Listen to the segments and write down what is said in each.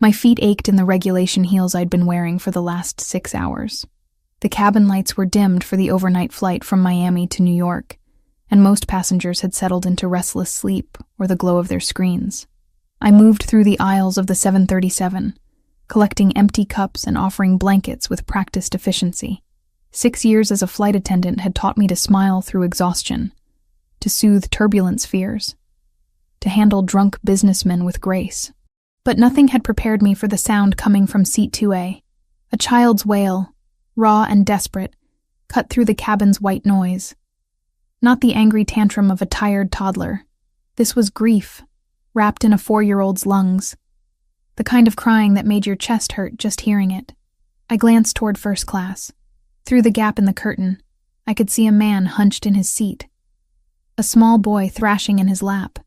My feet ached in the regulation heels I'd been wearing for the last 6 hours. The cabin lights were dimmed for the overnight flight from Miami to New York, and most passengers had settled into restless sleep or the glow of their screens. I moved through the aisles of the 737, collecting empty cups and offering blankets with practiced efficiency. 6 years as a flight attendant had taught me to smile through exhaustion, to soothe turbulent spheres, to handle drunk businessmen with grace. But nothing had prepared me for the sound coming from seat 2A. A child's wail, raw and desperate, cut through the cabin's white noise. Not the angry tantrum of a tired toddler. This was grief, wrapped in a 4-year-old's lungs. The kind of crying that made your chest hurt just hearing it. I glanced toward first class. Through the gap in the curtain, I could see a man hunched in his seat, a small boy thrashing in his lap.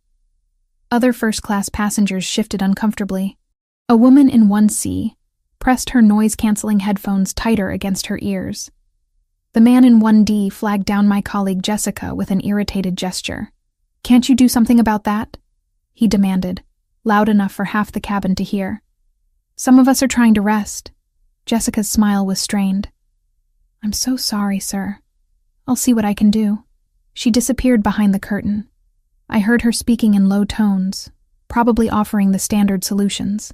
Other first-class passengers shifted uncomfortably. A woman in 1C pressed her noise-canceling headphones tighter against her ears. The man in 1D flagged down my colleague Jessica with an irritated gesture. "Can't you do something about that?" he demanded, loud enough for half the cabin to hear. "Some of us are trying to rest." Jessica's smile was strained. "I'm so sorry, sir. I'll see what I can do." She disappeared behind the curtain. I heard her speaking in low tones, probably offering the standard solutions.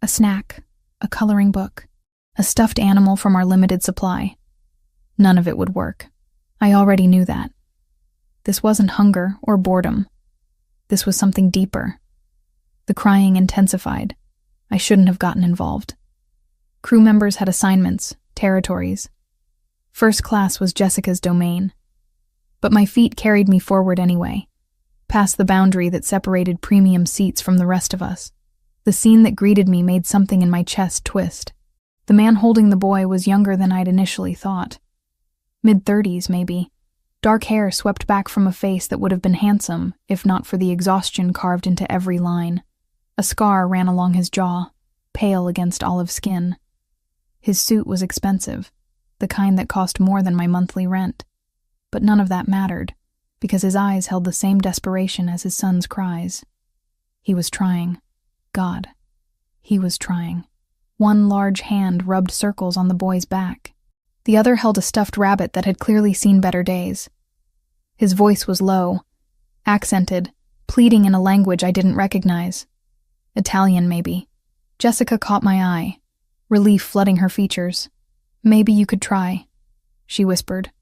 A snack, a coloring book, a stuffed animal from our limited supply. None of it would work. I already knew that. This wasn't hunger or boredom. This was something deeper. The crying intensified. I shouldn't have gotten involved. Crew members had assignments, territories. First class was Jessica's domain. But my feet carried me forward anyway, past the boundary that separated premium seats from the rest of us. The scene that greeted me made something in my chest twist. The man holding the boy was younger than I'd initially thought. Mid-30s, maybe. Dark hair swept back from a face that would have been handsome if not for the exhaustion carved into every line. A scar ran along his jaw, pale against olive skin. His suit was expensive, the kind that cost more than my monthly rent. But none of that mattered, because his eyes held the same desperation as his son's cries. He was trying. God, he was trying. One large hand rubbed circles on the boy's back. The other held a stuffed rabbit that had clearly seen better days. His voice was low, accented, pleading in a language I didn't recognize. Italian, maybe. Jessica caught my eye, relief flooding her features. "Maybe you could try," she whispered.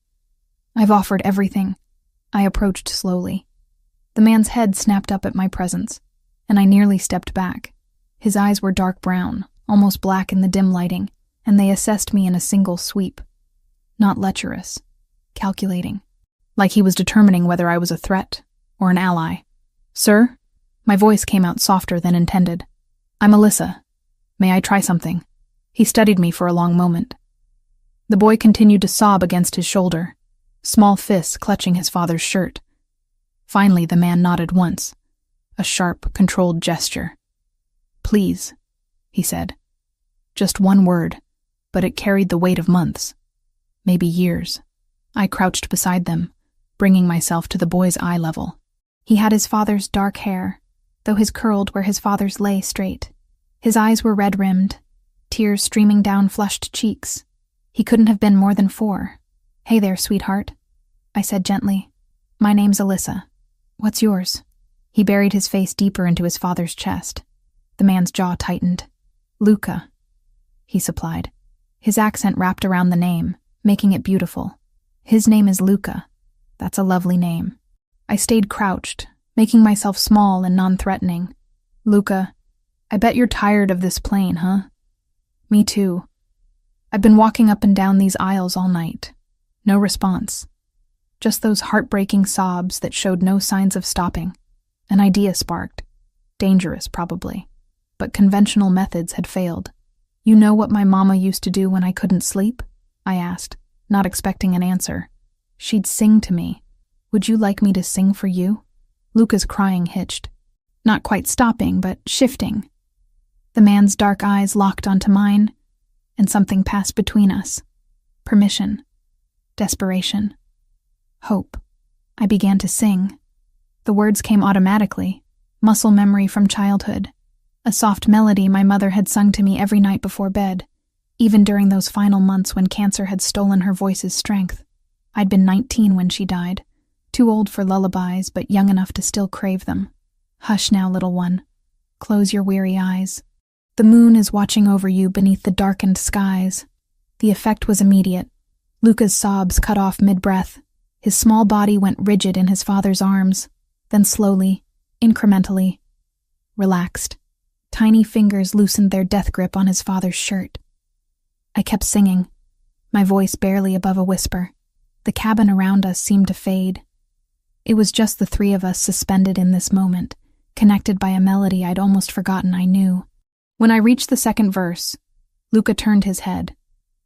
"I've offered everything." I approached slowly. The man's head snapped up at my presence, and I nearly stepped back. His eyes were dark brown, almost black in the dim lighting, and they assessed me in a single sweep. Not lecherous, calculating, like he was determining whether I was a threat or an ally. "Sir?" My voice came out softer than intended. "I'm Alyssa. May I try something?" He studied me for a long moment. The boy continued to sob against his shoulder, small fists clutching his father's shirt. Finally, the man nodded once, a sharp, controlled gesture. "Please," he said. Just one word, but it carried the weight of months, maybe years. I crouched beside them, bringing myself to the boy's eye level. He had his father's dark hair, though his curled where his father's lay straight. His eyes were red-rimmed, tears streaming down flushed cheeks. He couldn't have been more than 4. "Hey there, sweetheart," I said gently. "My name's Alyssa. What's yours?" He buried his face deeper into his father's chest. The man's jaw tightened. "Luca," he supplied. His accent wrapped around the name, making it beautiful. "His name is Luca. That's a lovely name." I stayed crouched, making myself small and non-threatening. "Luca, I bet you're tired of this plane, huh?" "Me too. I've been walking up and down these aisles all night. No response. Just those heartbreaking sobs that showed no signs of stopping. An idea sparked. Dangerous, probably. But conventional methods had failed. "You know what my mama used to do when I couldn't sleep?" I asked, not expecting an answer. "She'd sing to me. Would you like me to sing for you?" Luca's crying hitched. Not quite stopping, but shifting. The man's dark eyes locked onto mine, and something passed between us. Permission. Desperation. Hope. I began to sing. The words came automatically, muscle memory from childhood. a soft melody my mother had sung to me every night before bed, even during those final months when cancer had stolen her voice's strength. I'd been 19 when she died, too old for lullabies but young enough to still crave them. Hush now, little one. Close your weary eyes. The moon is watching over you beneath the darkened skies. The effect was immediate. Luca's sobs cut off mid-breath. His small body went rigid in his father's arms, then slowly, incrementally, relaxed. Tiny fingers loosened their death grip on his father's shirt. I kept singing, my voice barely above a whisper. The cabin around us seemed to fade. It was just the three of us suspended in this moment, connected by a melody I'd almost forgotten I knew. When I reached the second verse, Luca turned his head.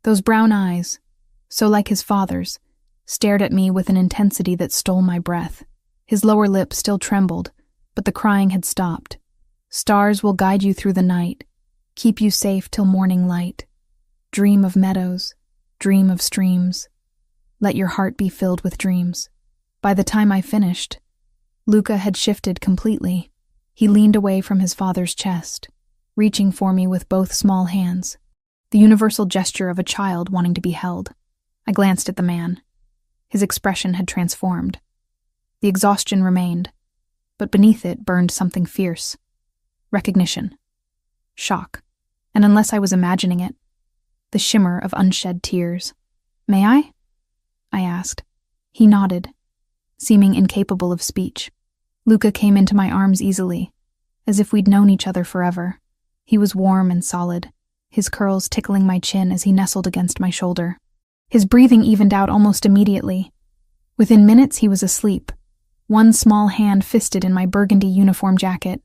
Those brown eyes, so like his father's, stared at me with an intensity that stole my breath. His lower lip still trembled, but the crying had stopped. Stars will guide you through the night, keep you safe till morning light. Dream of meadows, dream of streams. Let your heart be filled with dreams. By the time I finished, Luca had shifted completely. He leaned away from his father's chest, reaching for me with both small hands, the universal gesture of a child wanting to be held. I glanced at the man. His expression had transformed. The exhaustion remained, but beneath it burned something fierce. Recognition. Shock. And unless I was imagining it, the shimmer of unshed tears. "May I?" I asked. He nodded, seeming incapable of speech. Luca came into my arms easily, as if we'd known each other forever. He was warm and solid, his curls tickling my chin as he nestled against my shoulder. His breathing evened out almost immediately. Within minutes, he was asleep, one small hand fisted in my burgundy uniform jacket.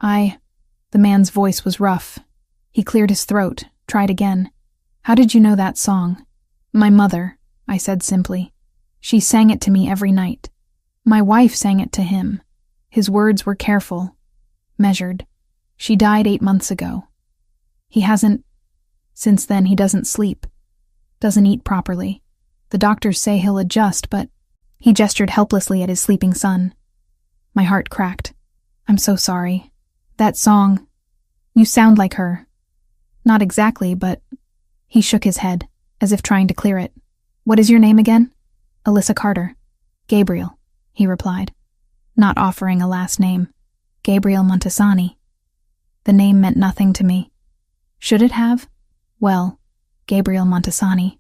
The man's voice was rough. He cleared his throat, tried again. "How did you know that song?" "My mother," I said simply. "She sang it to me every night. My wife sang it to him." His words were careful, measured. "She died 8 months ago. He hasn't. Since then, he doesn't sleep. Doesn't eat properly. The doctors say he'll adjust, but..." He gestured helplessly at his sleeping son. My heart cracked. "I'm so sorry. That song. You sound like her." "Not exactly, but..." He shook his head, as if trying to clear it. "What is your name again?" "Alyssa Carter." "Gabriel," he replied, not offering a last name. "Gabriel Montesani." The name meant nothing to me. Should it have? "Well, Gabriel Montesani,"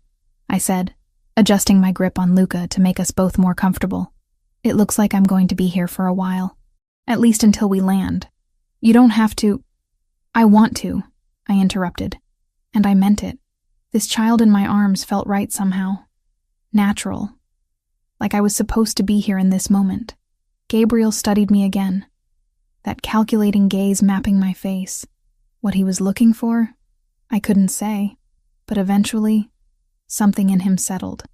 I said, adjusting my grip on Luca to make us both more comfortable. "It looks like I'm going to be here for a while. At least until we land. You don't have to..." "I want to," I interrupted. And I meant it. This child in my arms felt right somehow. Natural. Like I was supposed to be here in this moment. Gabriel studied me again. That calculating gaze mapping my face. What he was looking for? I couldn't say. But eventually, something in him settled.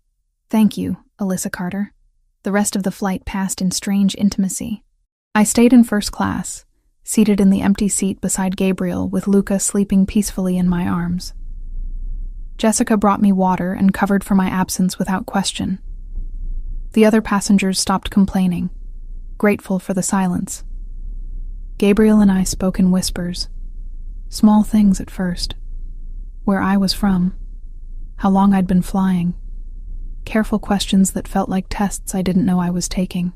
"Thank you, Alyssa Carter." The rest of the flight passed in strange intimacy. I stayed in first class, seated in the empty seat beside Gabriel with Luca sleeping peacefully in my arms. Jessica brought me water and covered for my absence without question. The other passengers stopped complaining, grateful for the silence. Gabriel and I spoke in whispers. Small things at first. Where I was from, how long I'd been flying, careful questions that felt like tests I didn't know I was taking.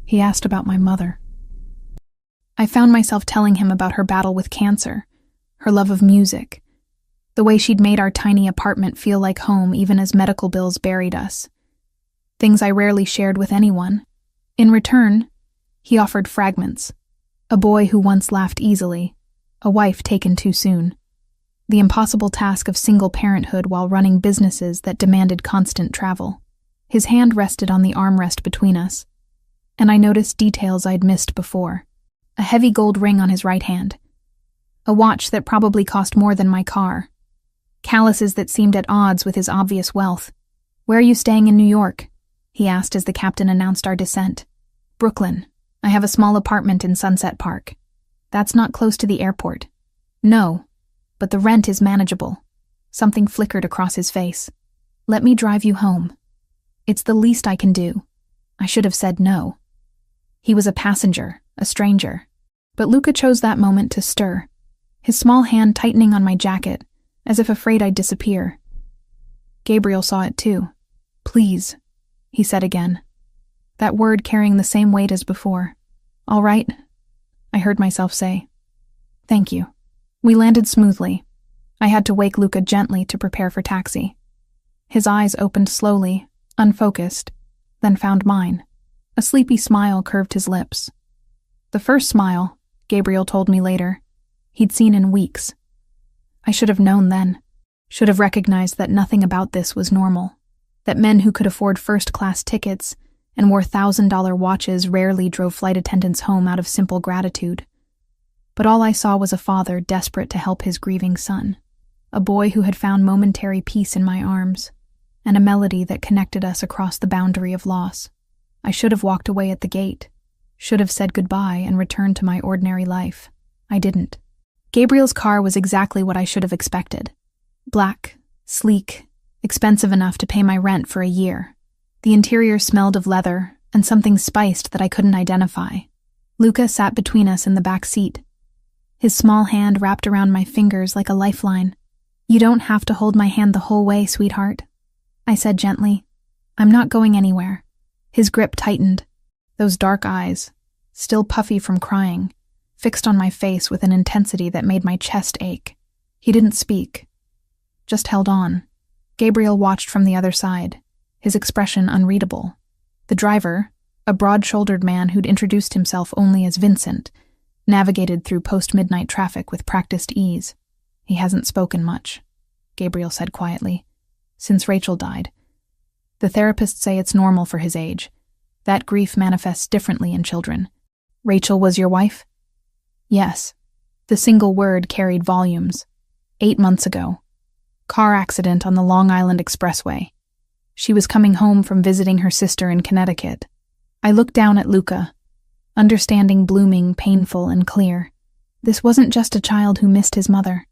He asked about my mother. I found myself telling him about her battle with cancer, her love of music, the way she'd made our tiny apartment feel like home even as medical bills buried us. Things I rarely shared with anyone. In return, he offered fragments. A boy who once laughed easily, a wife taken too soon. The impossible task of single parenthood while running businesses that demanded constant travel. His hand rested on the armrest between us, and I noticed details I'd missed before. A heavy gold ring on his right hand. A watch that probably cost more than my car. Calluses that seemed at odds with his obvious wealth. "Where are you staying in New York?" he asked as the captain announced our descent. "Brooklyn. I have a small apartment in Sunset Park." "That's not close to the airport." "No, but the rent is manageable." Something flickered across his face. "Let me drive you home. It's the least I can do." I should have said no. He was a passenger, a stranger. But Luca chose that moment to stir, his small hand tightening on my jacket, as if afraid I'd disappear. Gabriel saw it too. "Please," he said again, that word carrying the same weight as before. "All right," I heard myself say. "Thank you." We landed smoothly. I had to wake Luca gently to prepare for taxi. His eyes opened slowly, unfocused, then found mine. A sleepy smile curved his lips. The first smile, Gabriel told me later, he'd seen in weeks. I should have known then, should have recognized that nothing about this was normal, that men who could afford first-class tickets and wore $1,000 watches rarely drove flight attendants home out of simple gratitude. But all I saw was a father desperate to help his grieving son, a boy who had found momentary peace in my arms, and a melody that connected us across the boundary of loss. I should have walked away at the gate, should have said goodbye and returned to my ordinary life. I didn't. Gabriel's car was exactly what I should have expected. Black, sleek, expensive enough to pay my rent for a year. The interior smelled of leather and something spiced that I couldn't identify. Luca sat between us in the back seat, his small hand wrapped around my fingers like a lifeline. "You don't have to hold my hand the whole way, sweetheart," I said gently. "I'm not going anywhere." His grip tightened. Those dark eyes, still puffy from crying, fixed on my face with an intensity that made my chest ache. He didn't speak, just held on. Gabriel watched from the other side, his expression unreadable. The driver, a broad-shouldered man who'd introduced himself only as Vincent, navigated through post-midnight traffic with practiced ease. "He hasn't spoken much," Gabriel said quietly, "since Rachel died. The therapists say it's normal for his age. That grief manifests differently in children." "Rachel was your wife?" "Yes." The single word carried volumes. 8 months ago. Car accident on the Long Island Expressway. She was coming home from visiting her sister in Connecticut. I looked down at Luca, understanding blooming, painful, and clear. This wasn't just a child who missed his mother.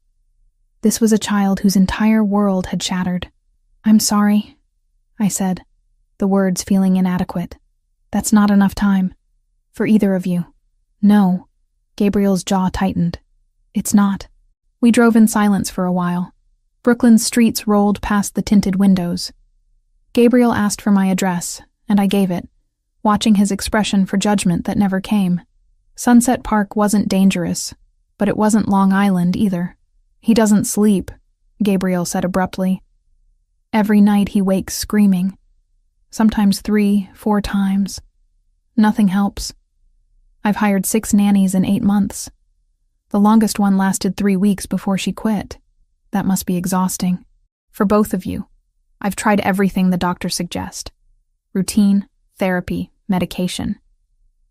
This was a child whose entire world had shattered. "I'm sorry," I said, the words feeling inadequate. "That's not enough time. For either of you." "No." Gabriel's jaw tightened. "It's not." We drove in silence for a while. Brooklyn's streets rolled past the tinted windows. Gabriel asked for my address, and I gave it, watching his expression for judgment that never came. Sunset Park wasn't dangerous, but it wasn't Long Island either. "He doesn't sleep," Gabriel said abruptly. "Every night he wakes screaming. Sometimes 3, 4 times. Nothing helps. I've hired 6 nannies in 8 months. The longest one lasted 3 weeks before she quit. That must be exhausting. For both of you, I've tried everything the doctors suggest. Routine, therapy, medication.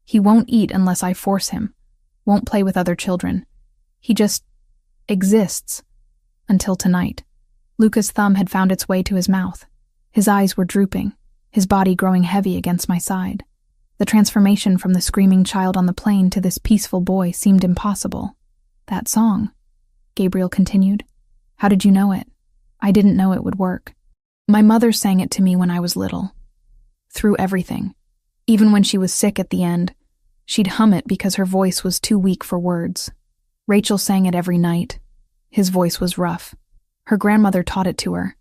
He won't eat unless I force him, won't play with other children. He just exists. Until tonight." Luca's thumb had found its way to his mouth. His eyes were drooping, his body growing heavy against my side. The transformation from the screaming child on the plane to this peaceful boy seemed impossible. "That song," Gabriel continued. "How did you know it?" "I didn't know it would work. My mother sang it to me when I was little. Through everything. Even when she was sick at the end, she'd hum it because her voice was too weak for words. Rachel sang it every night. His voice was rough. Her grandmother taught it to her.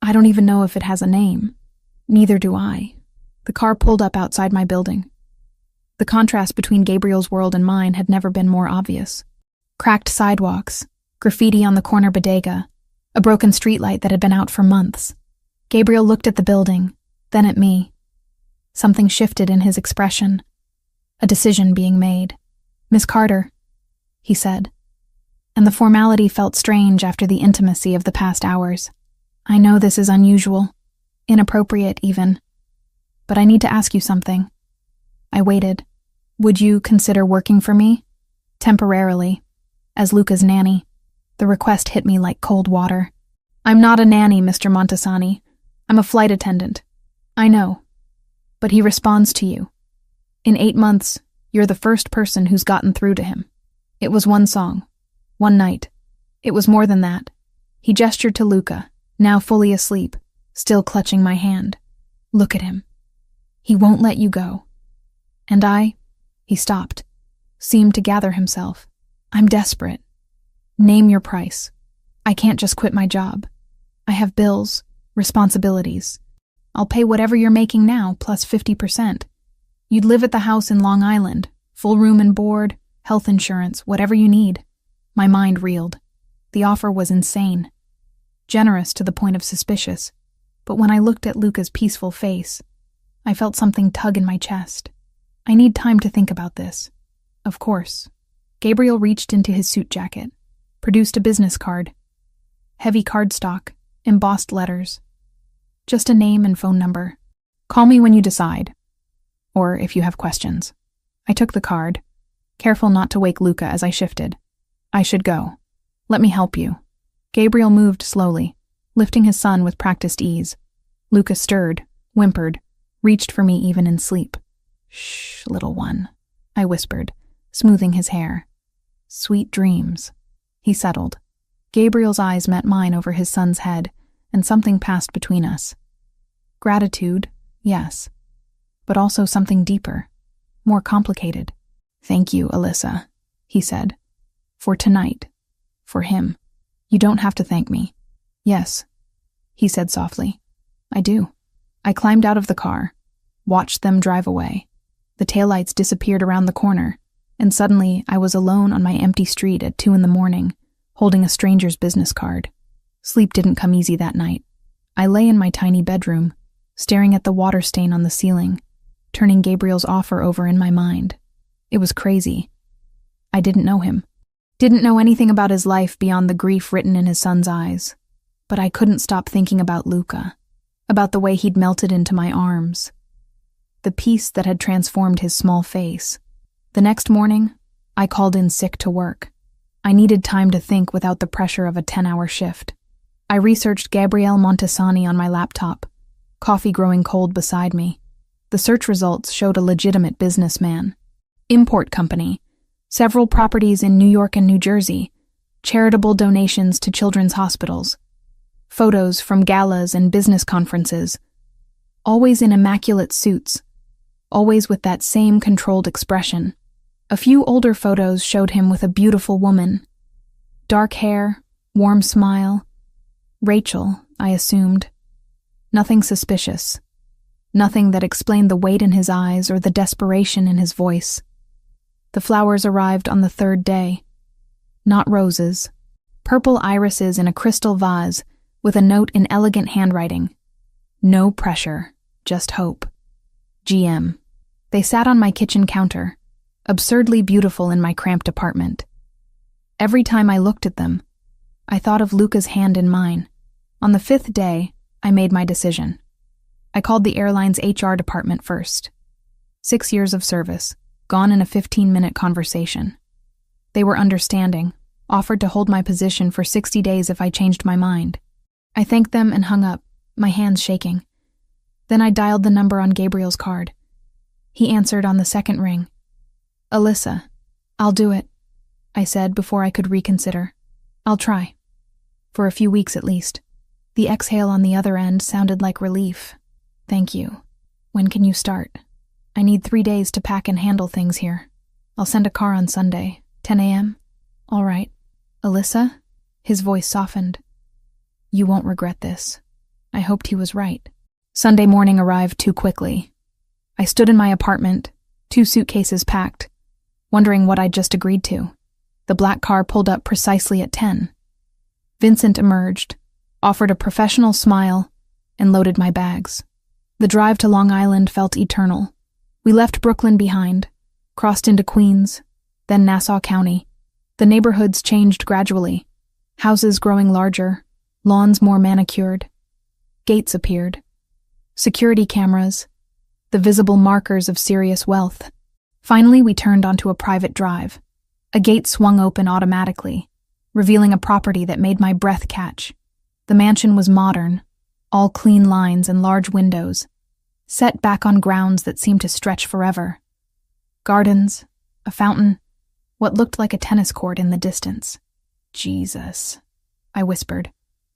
I don't even know if it has a name. Neither do I." The car pulled up outside my building. The contrast between Gabriel's world and mine had never been more obvious. Cracked sidewalks, graffiti on the corner bodega, a broken streetlight that had been out for months. Gabriel looked at the building, then at me. Something shifted in his expression. A decision being made. "Miss Carter," he said. And the formality felt strange after the intimacy of the past hours. "I know this is unusual, inappropriate even, but I need to ask you something." I waited. "Would you consider working for me? Temporarily, as Luca's nanny?" The request hit me like cold water. "I'm not a nanny, Mr. Montesani. I'm a flight attendant." "I know. But he responds to you. In 8 months, you're the first person who's gotten through to him. It was one song, one night. It was more than that." He gestured to Luca, now fully asleep, still clutching my hand. "Look at him. He won't let you go." And he stopped, seemed to gather himself. I'm desperate. Name your price. I can't just quit my job. I have bills, responsibilities. I'll pay whatever you're making now, plus 50%. You'd live at the house in Long Island, full room and board, health insurance, whatever you need. My mind reeled. The offer was insane. Generous to the point of suspicious. But when I looked at Luca's peaceful face, I felt something tug in my chest. I need time to think about this. Of course. Gabriel reached into his suit jacket, produced a business card. Heavy cardstock, embossed letters. Just a name and phone number. Call me when you decide. Or if you have questions. I took the card, careful not to wake Luca as I shifted. I should go. Let me help you. Gabriel moved slowly, lifting his son with practiced ease. Luca stirred, whimpered, reached for me even in sleep. Shh, little one, I whispered, smoothing his hair. Sweet dreams. He settled. Gabriel's eyes met mine over his son's head, and something passed between us. Gratitude, yes, but also something deeper, more complicated. Thank you, Alyssa, he said. For tonight. For him. You don't have to thank me. Yes, he said softly. I do. I climbed out of the car, watched them drive away. The taillights disappeared around the corner, and suddenly I was alone on my empty street at 2 a.m, holding a stranger's business card. Sleep didn't come easy that night. I lay in my tiny bedroom, staring at the water stain on the ceiling, turning Gabriel's offer over in my mind. It was crazy. I didn't know him. Didn't know anything about his life beyond the grief written in his son's eyes. But I couldn't stop thinking about Luca, about the way he'd melted into my arms, the peace that had transformed his small face. The next morning, I called in sick to work. I needed time to think without the pressure of a 10-hour shift. I researched Gabriele Montesani on my laptop, coffee growing cold beside me. The search results showed a legitimate businessman. Import company, several properties in New York and New Jersey, charitable donations to children's hospitals, photos from galas and business conferences, always in immaculate suits, always with that same controlled expression. A few older photos showed him with a beautiful woman. Dark hair, warm smile. Rachel, I assumed. Nothing suspicious. Nothing that explained the weight in his eyes or the desperation in his voice. The flowers arrived on the 3rd day. Not roses. Purple irises in a crystal vase with a note in elegant handwriting. No pressure, just hope. GM. They sat on my kitchen counter, absurdly beautiful in my cramped apartment. Every time I looked at them, I thought of Luca's hand in mine. On the 5th day, I made my decision. I called the airline's HR department first. 6 years of service, gone in a 15-minute conversation. They were understanding, offered to hold my position for 60 days if I changed my mind. I thanked them and hung up, my hands shaking. Then I dialed the number on Gabriel's card. He answered on the 2nd ring. Alyssa, I'll do it, I said before I could reconsider. I'll try. For a few weeks at least. The exhale on the other end sounded like relief. Thank you. When can you start? I need 3 days to pack and handle things here. I'll send a car on Sunday, 10 a.m. All right. Alyssa? His voice softened. You won't regret this. I hoped he was right. Sunday morning arrived too quickly. I stood in my apartment, 2 suitcases packed, wondering what I'd just agreed to. The black car pulled up precisely at 10. Vincent emerged, offered a professional smile, and loaded my bags. The drive to Long Island felt eternal. We left Brooklyn behind, crossed into Queens, then Nassau County. The neighborhoods changed gradually, houses growing larger, lawns more manicured. Gates appeared. Security cameras, the visible markers of serious wealth. Finally, we turned onto a private drive. A gate swung open automatically, revealing a property that made my breath catch. The mansion was modern, all clean lines and large windows, set back on grounds that seemed to stretch forever. Gardens, a fountain, what looked like a tennis court in the distance. Jesus, I whispered.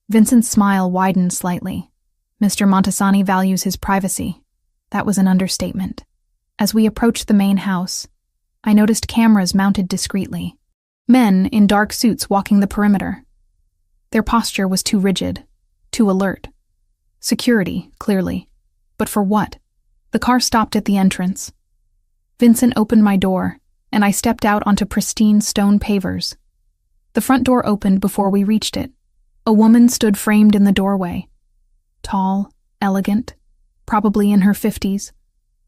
Vincent's smile widened slightly. Mr. Montesani values his privacy. That was an understatement. As we approached the main house, I noticed cameras mounted discreetly. Men in dark suits walking the perimeter. Their posture was too rigid, too alert. Security, clearly. But for what? The car stopped at the entrance. Vincent opened my door, and I stepped out onto pristine stone pavers. The front door opened before we reached it. A woman stood framed in the doorway. Tall, elegant, probably in her 50s,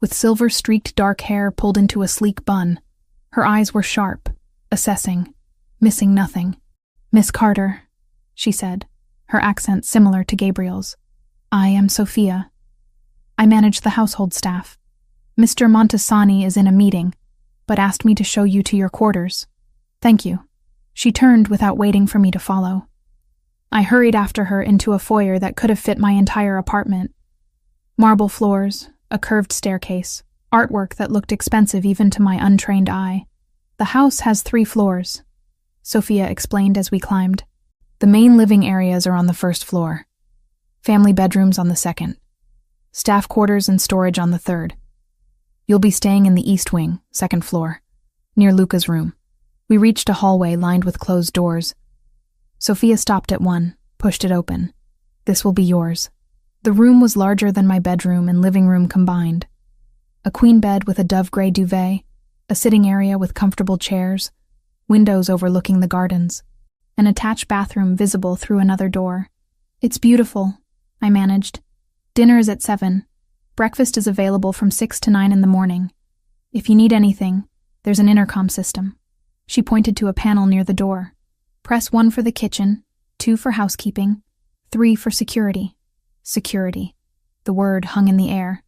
with silver-streaked dark hair pulled into a sleek bun. Her eyes were sharp, assessing, missing nothing. "Miss Carter," she said, her accent similar to Gabriel's. "I am Sophia. I manage the household staff. Mr. Montesani is in a meeting, but asked me to show you to your quarters." "Thank you." She turned without waiting for me to follow. I hurried after her into a foyer that could have fit my entire apartment. Marble floors, a curved staircase, artwork that looked expensive even to my untrained eye. "The house has 3 floors," Sophia explained as we climbed. "The main living areas are on the 1st floor. Family bedrooms on the 2nd. Staff quarters and storage on the 3rd. You'll be staying in the east wing, 2nd floor, near Luca's room." We reached a hallway lined with closed doors. Sophia stopped at one, pushed it open. "This will be yours." The room was larger than my bedroom and living room combined. A queen bed with a dove-gray duvet, a sitting area with comfortable chairs, windows overlooking the gardens, an attached bathroom visible through another door. "It's beautiful," I managed. "Dinner is at 7. Breakfast is available from 6 to 9 in the morning. If you need anything, there's an intercom system." She pointed to a panel near the door. "Press 1 for the kitchen, 2 for housekeeping, 3 for security." Security. The word hung in the air.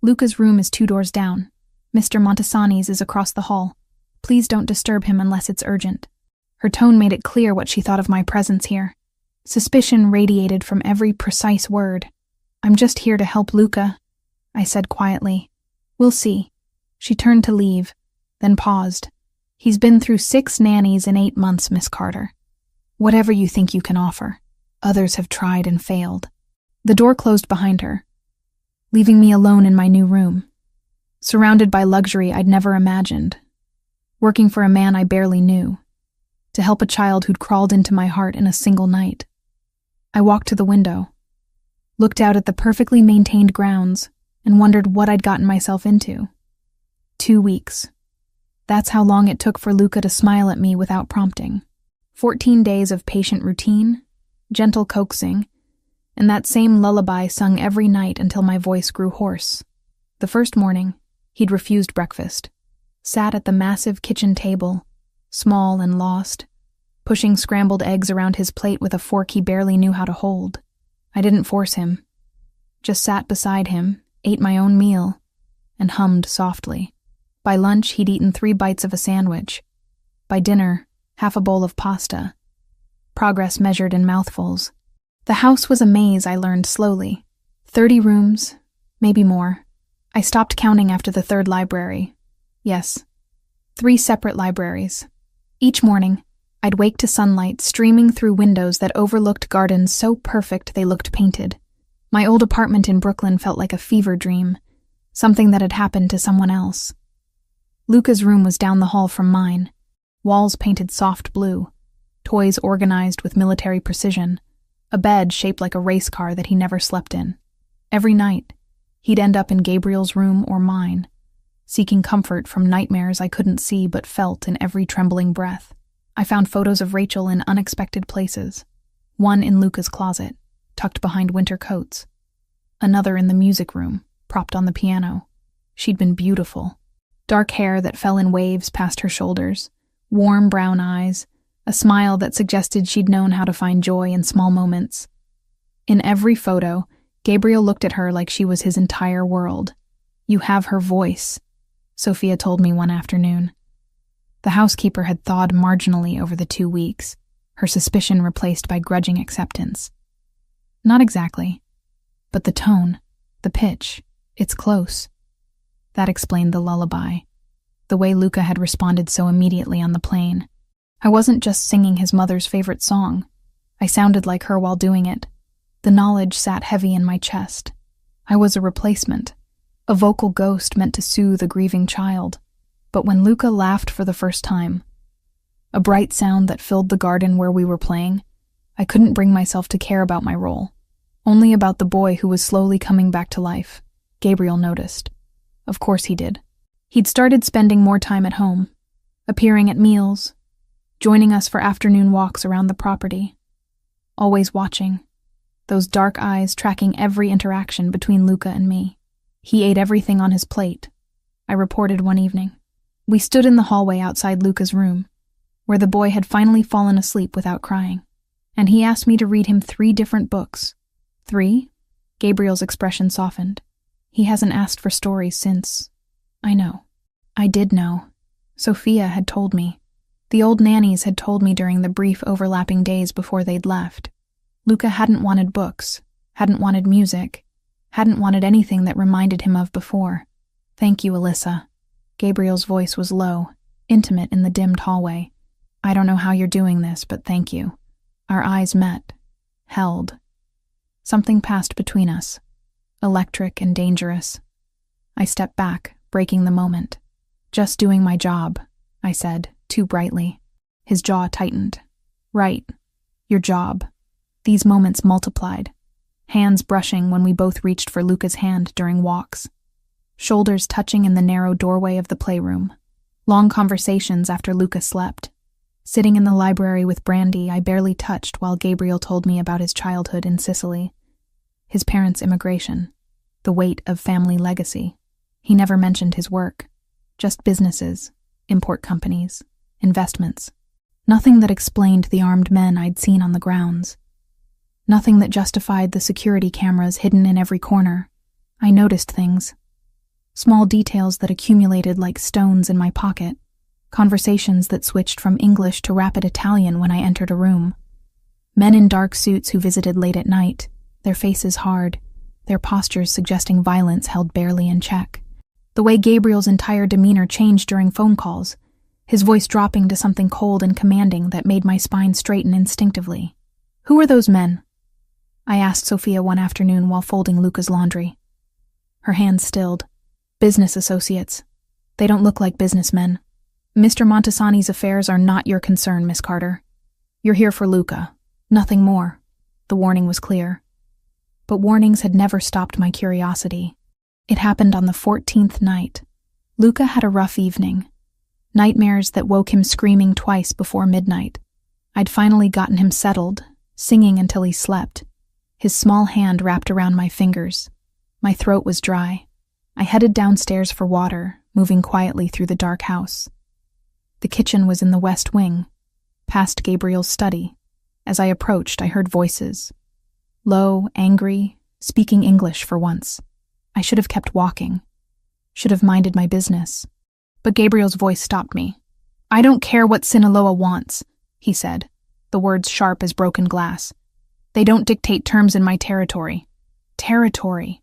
"Luca's room is 2 doors down. Mr. Montesani's is across the hall. Please don't disturb him unless it's urgent." Her tone made it clear what she thought of my presence here. Suspicion radiated from every precise word. "I'm just here to help Luca," I said quietly. "We'll see." She turned to leave, then paused. "He's been through 6 nannies in 8 months, Miss Carter. Whatever you think you can offer. Others have tried and failed." The door closed behind her, leaving me alone in my new room, surrounded by luxury I'd never imagined, working for a man I barely knew, to help a child who'd crawled into my heart in a single night. I walked to the window, looked out at the perfectly maintained grounds, and wondered what I'd gotten myself into. 2 weeks. That's how long it took for Luca to smile at me without prompting. 14 days of patient routine, gentle coaxing, and that same lullaby sung every night until my voice grew hoarse. The first morning, he'd refused breakfast, sat at the massive kitchen table, small and lost, pushing scrambled eggs around his plate with a fork he barely knew how to hold. I didn't force him, just sat beside him, ate my own meal, and hummed softly. By lunch, he'd eaten 3 bites of a sandwich. By dinner, half a bowl of pasta. Progress measured in mouthfuls. The house was a maze, I learned slowly. 30 rooms, maybe more. I stopped counting after the 3rd library. Yes, 3 separate libraries. Each morning, I'd wake to sunlight streaming through windows that overlooked gardens so perfect they looked painted. My old apartment in Brooklyn felt like a fever dream, something that had happened to someone else. Luca's room was down the hall from mine, walls painted soft blue, toys organized with military precision, a bed shaped like a race car that he never slept in. Every night, he'd end up in Gabriel's room or mine, seeking comfort from nightmares I couldn't see but felt in every trembling breath. I found photos of Rachel in unexpected places. One in Luca's closet, tucked behind winter coats. Another in the music room, propped on the piano. She'd been beautiful. Dark hair that fell in waves past her shoulders, warm brown eyes, a smile that suggested she'd known how to find joy in small moments. In every photo, Gabriel looked at her like she was his entire world. "You have her voice," Sophia told me one afternoon. The housekeeper had thawed marginally over the 2 weeks, her suspicion replaced by grudging acceptance. Not exactly, but the tone, the pitch, it's close. That explained the lullaby, the way Luca had responded so immediately on the plane. I wasn't just singing his mother's favorite song. I sounded like her while doing it. The knowledge sat heavy in my chest. I was a replacement, a vocal ghost meant to soothe a grieving child. But when Luca laughed for the first time, a bright sound that filled the garden where we were playing, I couldn't bring myself to care about my role, only about the boy who was slowly coming back to life. Gabriel noticed. Of course he did. He'd started spending more time at home, appearing at meals, joining us for afternoon walks around the property, always watching, those dark eyes tracking every interaction between Luca and me. He ate everything on his plate, I reported one evening. We stood in the hallway outside Luca's room, where the boy had finally fallen asleep without crying, and he asked me to read him 3 different books. 3? Gabriel's expression softened. He hasn't asked for stories since. I know. I did know. Sophia had told me. The old nannies had told me during the brief overlapping days before they'd left. Luca hadn't wanted books, hadn't wanted music, hadn't wanted anything that reminded him of before. Thank you, Alyssa. Gabriel's voice was low, intimate in the dimmed hallway. I don't know how you're doing this, but thank you. Our eyes met, held. Something passed between us, electric and dangerous. I stepped back, breaking the moment. Just doing my job, I said, too brightly. His jaw tightened. Right. Your job. These moments multiplied, hands brushing when we both reached for Luca's hand during walks, shoulders touching in the narrow doorway of the playroom, long conversations after Luca slept. Sitting in the library with Brandy, I barely touched while Gabriel told me about his childhood in Sicily, his parents' immigration, the weight of family legacy. He never mentioned his work, just businesses, import companies, investments. Nothing that explained the armed men I'd seen on the grounds. Nothing that justified the security cameras hidden in every corner. I noticed things. Small details that accumulated like stones in my pocket. Conversations that switched from English to rapid Italian when I entered a room. Men in dark suits who visited late at night, their faces hard, their postures suggesting violence held barely in check. The way Gabriel's entire demeanor changed during phone calls, his voice dropping to something cold and commanding that made my spine straighten instinctively. Who are those men? I asked Sophia one afternoon while folding Luca's laundry. Her hands stilled. Business associates. They don't look like businessmen. Mr. Montesani's affairs are not your concern, Miss Carter. You're here for Luca. Nothing more. The warning was clear. But warnings had never stopped my curiosity. It happened on the 14th night. Luca had a rough evening. Nightmares that woke him screaming twice before midnight. I'd finally gotten him settled, singing until he slept. His small hand wrapped around my fingers. My throat was dry. I headed downstairs for water, moving quietly through the dark house. The kitchen was in the west wing, past Gabriel's study. As I approached, I heard voices. Low, angry, speaking English for once. I should have kept walking. Should have minded my business. But Gabriel's voice stopped me. I don't care what Sinaloa wants, he said, the words sharp as broken glass. They don't dictate terms in my territory. Territory.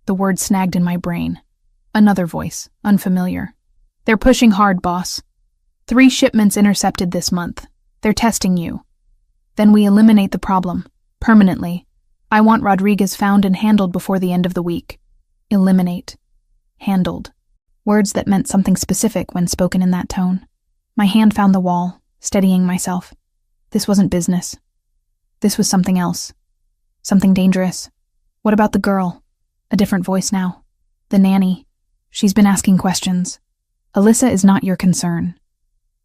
The word snagged in my brain. Another voice, unfamiliar. They're pushing hard, boss. 3 shipments intercepted this month. They're testing you. Then we eliminate the problem, permanently. I want Rodriguez found and handled before the end of the week. Eliminate. Handled. Words that meant something specific when spoken in that tone. My hand found the wall, steadying myself. This wasn't business. This was something else. Something dangerous. What about the girl? A different voice now. The nanny. She's been asking questions. Alyssa is not your concern.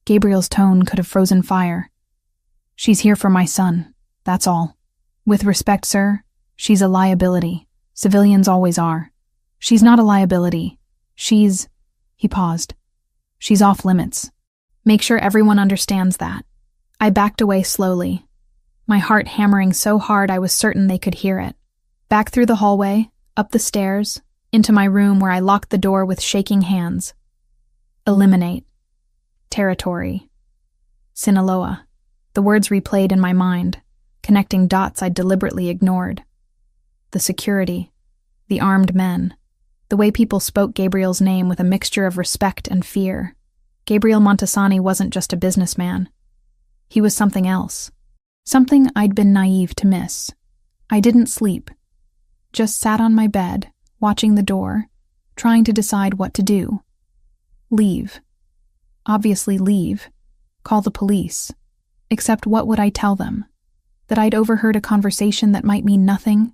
Gabriel's tone could have frozen fire. She's here for my son. That's all. With respect, sir, she's a liability. Civilians always are. She's not a liability. She's... He paused. She's off limits. Make sure everyone understands that. I backed away slowly, my heart hammering so hard I was certain they could hear it. Back through the hallway, up the stairs, into my room where I locked the door with shaking hands. Eliminate. Territory. Sinaloa. The words replayed in my mind, connecting dots I'd deliberately ignored. The security. The armed men. The way people spoke Gabriel's name with a mixture of respect and fear. Gabriel Montesani wasn't just a businessman. He was something else. Something I'd been naive to miss. I didn't sleep. Just sat on my bed, watching the door, trying to decide what to do. Leave. Obviously leave. Call the police. Except what would I tell them? That I'd overheard a conversation that might mean nothing?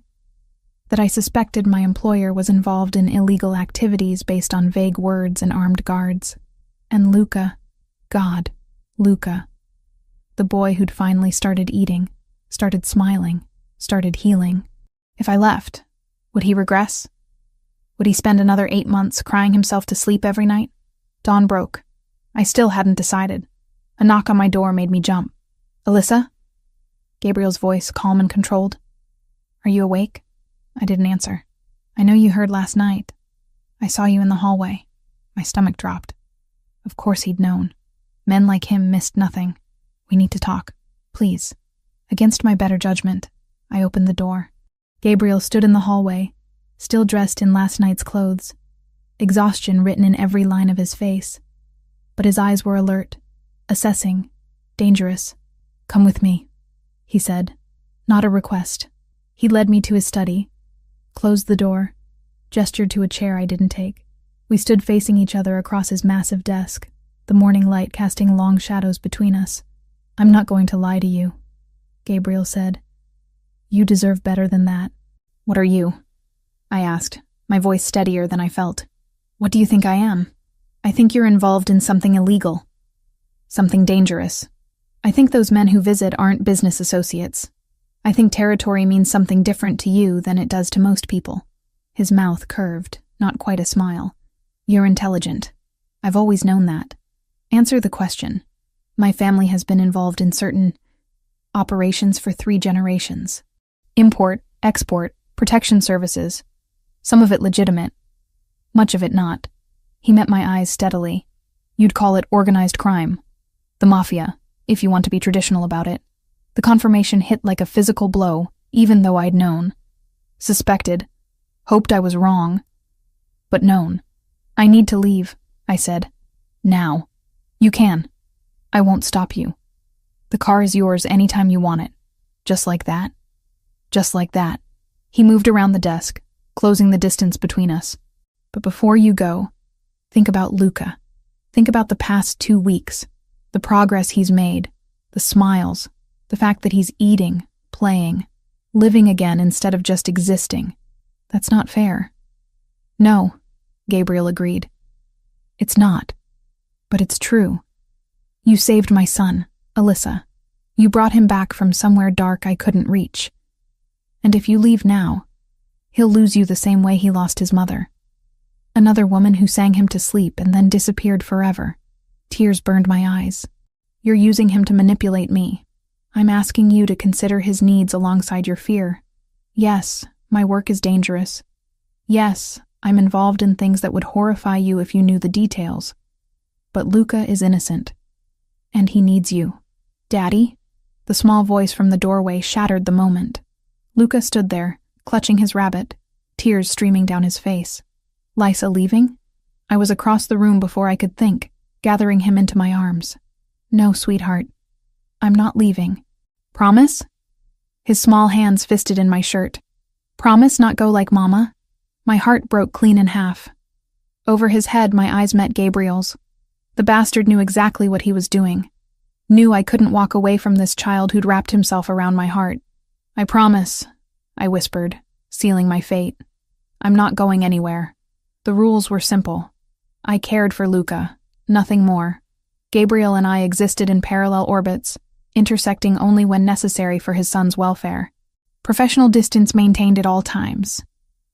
That I suspected my employer was involved in illegal activities based on vague words and armed guards? And Luca, God, Luca, the boy who'd finally started eating, started smiling, started healing. If I left, would he regress? Would he spend another 8 months crying himself to sleep every night? Dawn broke. I still hadn't decided. A knock on my door made me jump. Alyssa? Gabriel's voice, calm and controlled. Are you awake? I didn't answer. I know you heard last night. I saw you in the hallway. My stomach dropped. Of course he'd known. Men like him missed nothing. We need to talk. Please. Against my better judgment, I opened the door. Gabriel stood in the hallway, still dressed in last night's clothes, exhaustion written in every line of his face. But his eyes were alert, assessing, dangerous. Come with me, he said. Not a request. He led me to his study, closed the door, gestured to a chair I didn't take. We stood facing each other across his massive desk, the morning light casting long shadows between us. I'm not going to lie to you, Gabriel said. You deserve better than that. What are you? I asked, my voice steadier than I felt. What do you think I am? I think you're involved in something illegal. Something dangerous. I think those men who visit aren't business associates. I think territory means something different to you than it does to most people. His mouth curved, not quite a smile. You're intelligent. I've always known that. Answer the question. My family has been involved in certain operations for 3 generations. Import, export, protection services. Some of it legitimate. Much of it not. He met my eyes steadily. You'd call it organized crime. The mafia, if you want to be traditional about it. The confirmation hit like a physical blow, even though I'd known. Suspected. Hoped I was wrong. But known. I need to leave, I said. Now. You can. I won't stop you. The car is yours anytime you want it. Just like that. Just like that. He moved around the desk, closing the distance between us. But before you go, think about Luca. Think about the past 2 weeks. The progress he's made. The smiles. The fact that he's eating, playing, living again instead of just existing. That's not fair. No, Gabriel agreed. It's not. But it's true. You saved my son, Alyssa. You brought him back from somewhere dark I couldn't reach. And if you leave now, he'll lose you the same way he lost his mother. Another woman who sang him to sleep and then disappeared forever. Tears burned my eyes. You're using him to manipulate me. I'm asking you to consider his needs alongside your fear. Yes, my work is dangerous. Yes, I'm involved in things that would horrify you if you knew the details. But Luca is innocent. And he needs you. Daddy? The small voice from the doorway shattered the moment. Luca stood there, clutching his rabbit, tears streaming down his face. Lysa leaving? I was across the room before I could think, gathering him into my arms. No, sweetheart. I'm not leaving. Promise? His small hands fisted in my shirt. Promise not go like Mama? My heart broke clean in half. Over his head, my eyes met Gabriel's. The bastard knew exactly what he was doing. Knew I couldn't walk away from this child who'd wrapped himself around my heart. I promise, I whispered, sealing my fate. I'm not going anywhere. The rules were simple. I cared for Luca, nothing more. Gabriel and I existed in parallel orbits, intersecting only when necessary for his son's welfare. Professional distance maintained at all times.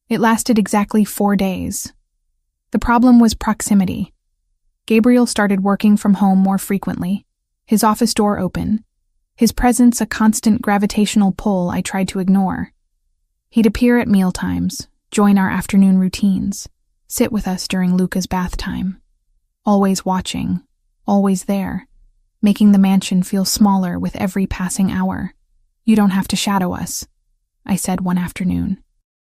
It lasted exactly 4 days. The problem was proximity. Gabriel started working from home more frequently, his office door open, his presence a constant gravitational pull I tried to ignore. He'd appear at mealtimes, join our afternoon routines, sit with us during Luca's bath time. Always watching, always there, making the mansion feel smaller with every passing hour. You don't have to shadow us, I said one afternoon.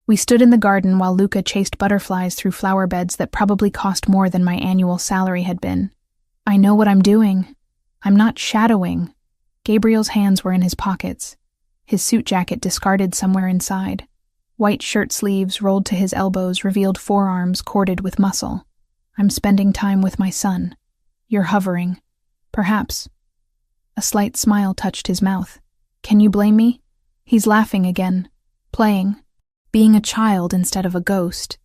We stood in the garden while Luca chased butterflies through flower beds that probably cost more than my annual salary had been. I know what I'm doing. I'm not shadowing. Gabriel's hands were in his pockets, his suit jacket discarded somewhere inside. White shirt sleeves rolled to his elbows revealed forearms corded with muscle. I'm spending time with my son. You're hovering. Perhaps. A slight smile touched his mouth. Can you blame me? He's laughing again. Playing. Being a child instead of a ghost.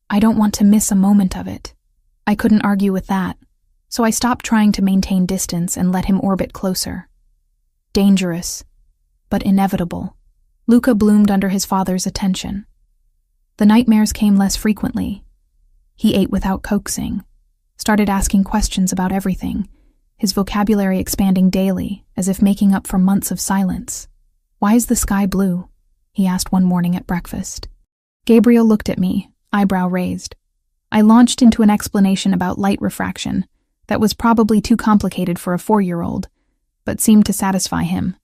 I don't want to miss a moment of it. I couldn't argue with that, so I stopped trying to maintain distance and let him orbit closer. Dangerous, but inevitable. Luca bloomed under his father's attention. The nightmares came less frequently. He ate without coaxing, started asking questions about everything, his vocabulary expanding daily, as if making up for months of silence. Why is the sky blue? He asked one morning at breakfast. Gabriel looked at me, eyebrow raised. I launched into an explanation about light refraction that was probably too complicated for a 4-year-old, but seemed to satisfy him.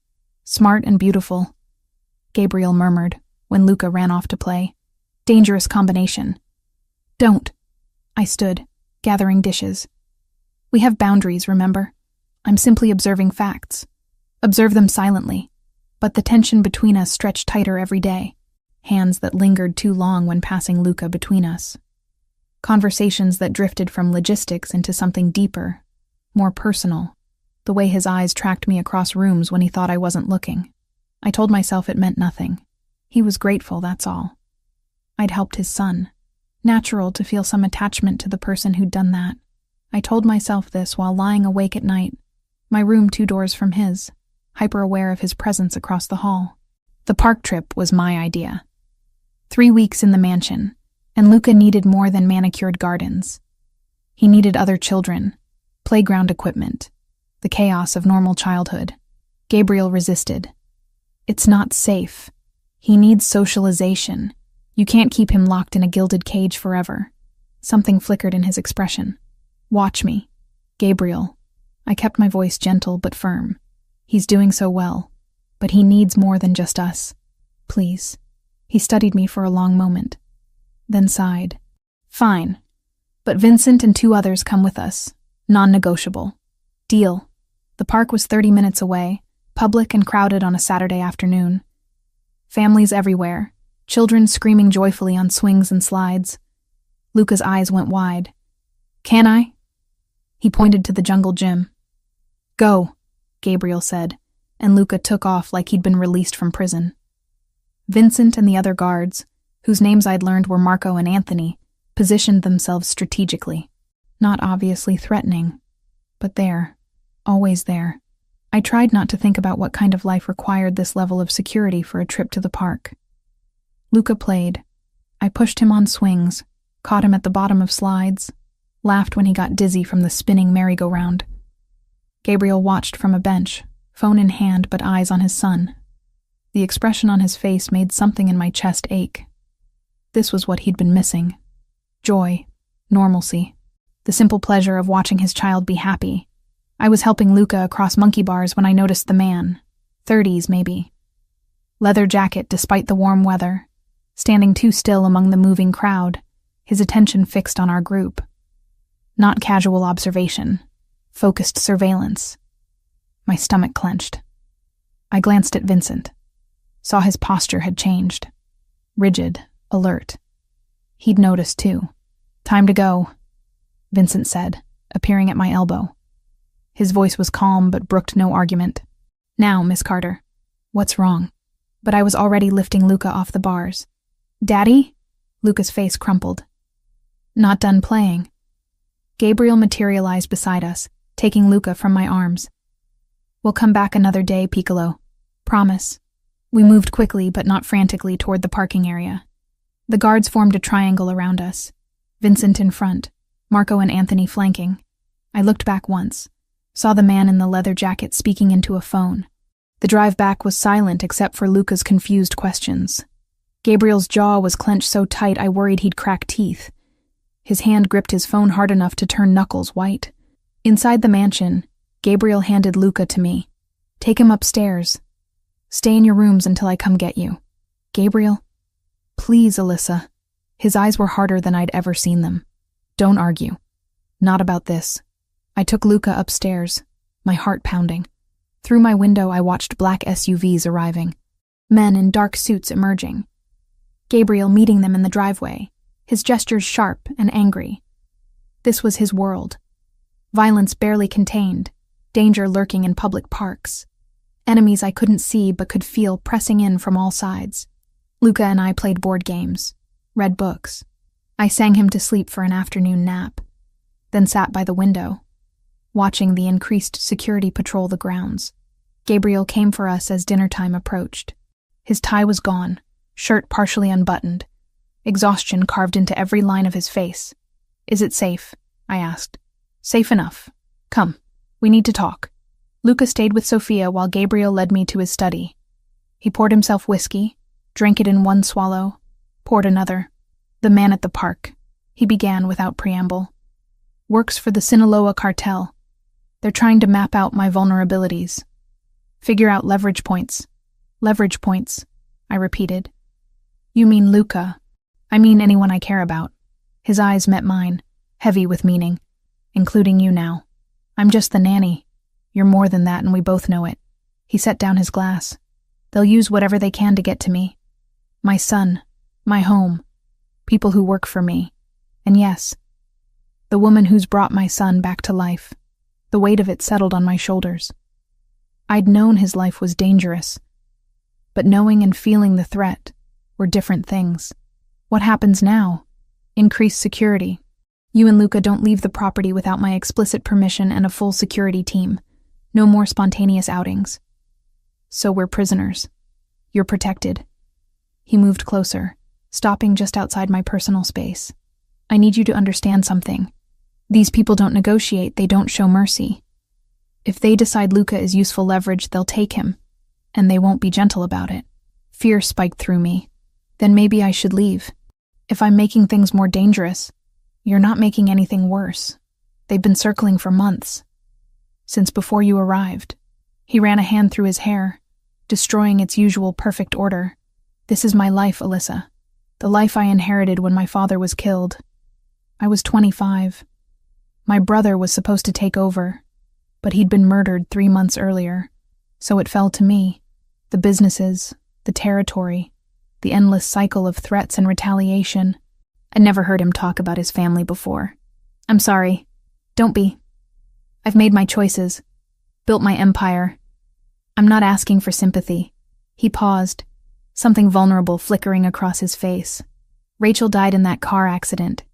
Smart and beautiful, Gabriel murmured when Luca ran off to play. Dangerous combination. Don't. I stood, gathering dishes. We have boundaries, remember? I'm simply observing facts. Observe them silently. But the tension between us stretched tighter every day. Hands that lingered too long when passing Luca between us. Conversations that drifted from logistics into something deeper, more personal. The way his eyes tracked me across rooms when he thought I wasn't looking. I told myself it meant nothing. He was grateful, that's all. I'd helped his son. Natural to feel some attachment to the person who'd done that. I told myself this while lying awake at night, my room 2 doors from his, hyper-aware of his presence across the hall. The park trip was my idea. 3 weeks in the mansion, and Luca needed more than manicured gardens. He needed other children, playground equipment, the chaos of normal childhood. Gabriel resisted. It's not safe. He needs socialization. You can't keep him locked in a gilded cage forever. Something flickered in his expression. Watch me. Gabriel. I kept my voice gentle but firm. He's doing so well, but he needs more than just us. Please. He studied me for a long moment, then sighed. Fine, but Vincent and 2 others come with us. Non-negotiable. Deal. The park was 30 minutes away, public and crowded on a Saturday afternoon. Families everywhere, children screaming joyfully on swings and slides. Luca's eyes went wide. Can I? He pointed to the jungle gym. Go, Gabriel said, and Luca took off like he'd been released from prison. Vincent and the other guards, whose names I'd learned were Marco and Anthony, positioned themselves strategically. Not obviously threatening, but there, always there. I tried not to think about what kind of life required this level of security for a trip to the park. Luca played. I pushed him on swings, caught him at the bottom of slides, laughed when he got dizzy from the spinning merry-go-round. Gabriel watched from a bench, phone in hand but eyes on his son. The expression on his face made something in my chest ache. This was what he'd been missing. Joy, normalcy, the simple pleasure of watching his child be happy. I was helping Luca across monkey bars when I noticed the man, 30s maybe. Leather jacket despite the warm weather, standing too still among the moving crowd, his attention fixed on our group. Not casual observation, focused surveillance. My stomach clenched. I glanced at Vincent. Saw his posture had changed. Rigid, alert. He'd noticed too. Time to go, Vincent said, appearing at my elbow. His voice was calm but brooked no argument. Now, Miss Carter. What's wrong? But I was already lifting Luca off the bars. Daddy? Luca's face crumpled. Not done playing. Gabriel materialized beside us, taking Luca from my arms. We'll come back another day, Piccolo. Promise. We moved quickly but not frantically toward the parking area. The guards formed a triangle around us. Vincent in front, Marco and Anthony flanking. I looked back once, saw the man in the leather jacket speaking into a phone. The drive back was silent except for Luca's confused questions. Gabriel's jaw was clenched so tight I worried he'd crack teeth. His hand gripped his phone hard enough to turn knuckles white. Inside the mansion, Gabriel handed Luca to me. Take him upstairs. Stay in your rooms until I come get you. Gabriel? Please, Alyssa. His eyes were harder than I'd ever seen them. Don't argue. Not about this. I took Luca upstairs, my heart pounding. Through my window I watched black SUVs arriving. Men in dark suits emerging. Gabriel meeting them in the driveway, his gestures sharp and angry. This was his world. Violence barely contained, danger lurking in public parks. Enemies I couldn't see but could feel pressing in from all sides. Luca and I played board games, read books. I sang him to sleep for an afternoon nap, then sat by the window, watching the increased security patrol the grounds. Gabriel came for us as dinner time approached. His tie was gone, shirt partially unbuttoned, exhaustion carved into every line of his face. "Is it safe?" I asked. "Safe enough. Come, we need to talk." Luca stayed with Sophia while Gabriel led me to his study. He poured himself whiskey, drank it in one swallow, poured another. "The man at the park," he began without preamble, "works for the Sinaloa cartel. They're trying to map out my vulnerabilities. Figure out leverage points." "Leverage points," I repeated. "You mean Luca." "I mean anyone I care about." His eyes met mine, heavy with meaning. "Including you now. I'm just the nanny. You're more than that, and we both know it." He set down his glass. "They'll use whatever they can to get to me. My son, my home, people who work for me. And yes, the woman who's brought my son back to life." The weight of it settled on my shoulders. I'd known his life was dangerous, but knowing and feeling the threat were different things. What happens now? Increased security. You and Luca don't leave the property without my explicit permission and a full security team. No more spontaneous outings. So we're prisoners. You're protected. He moved closer, stopping just outside my personal space. "I need you to understand something. These people don't negotiate, they don't show mercy. If they decide Luca is useful leverage, they'll take him, and they won't be gentle about it." Fear spiked through me. "Then maybe I should leave. If I'm making things more dangerous, you're not making anything worse. They've been circling for months. Since before you arrived." He ran a hand through his hair, destroying its usual perfect order. "This is my life, Alyssa. The life I inherited when my father was killed. I was 25. My brother was supposed to take over, but he'd been murdered 3 months earlier. So it fell to me. The businesses, the territory, the endless cycle of threats and retaliation." I'd never heard him talk about his family before. "I'm sorry. Don't be. I've made my choices, built my empire. I'm not asking for sympathy." He paused, something vulnerable flickering across his face. "Rachel died in that car accident,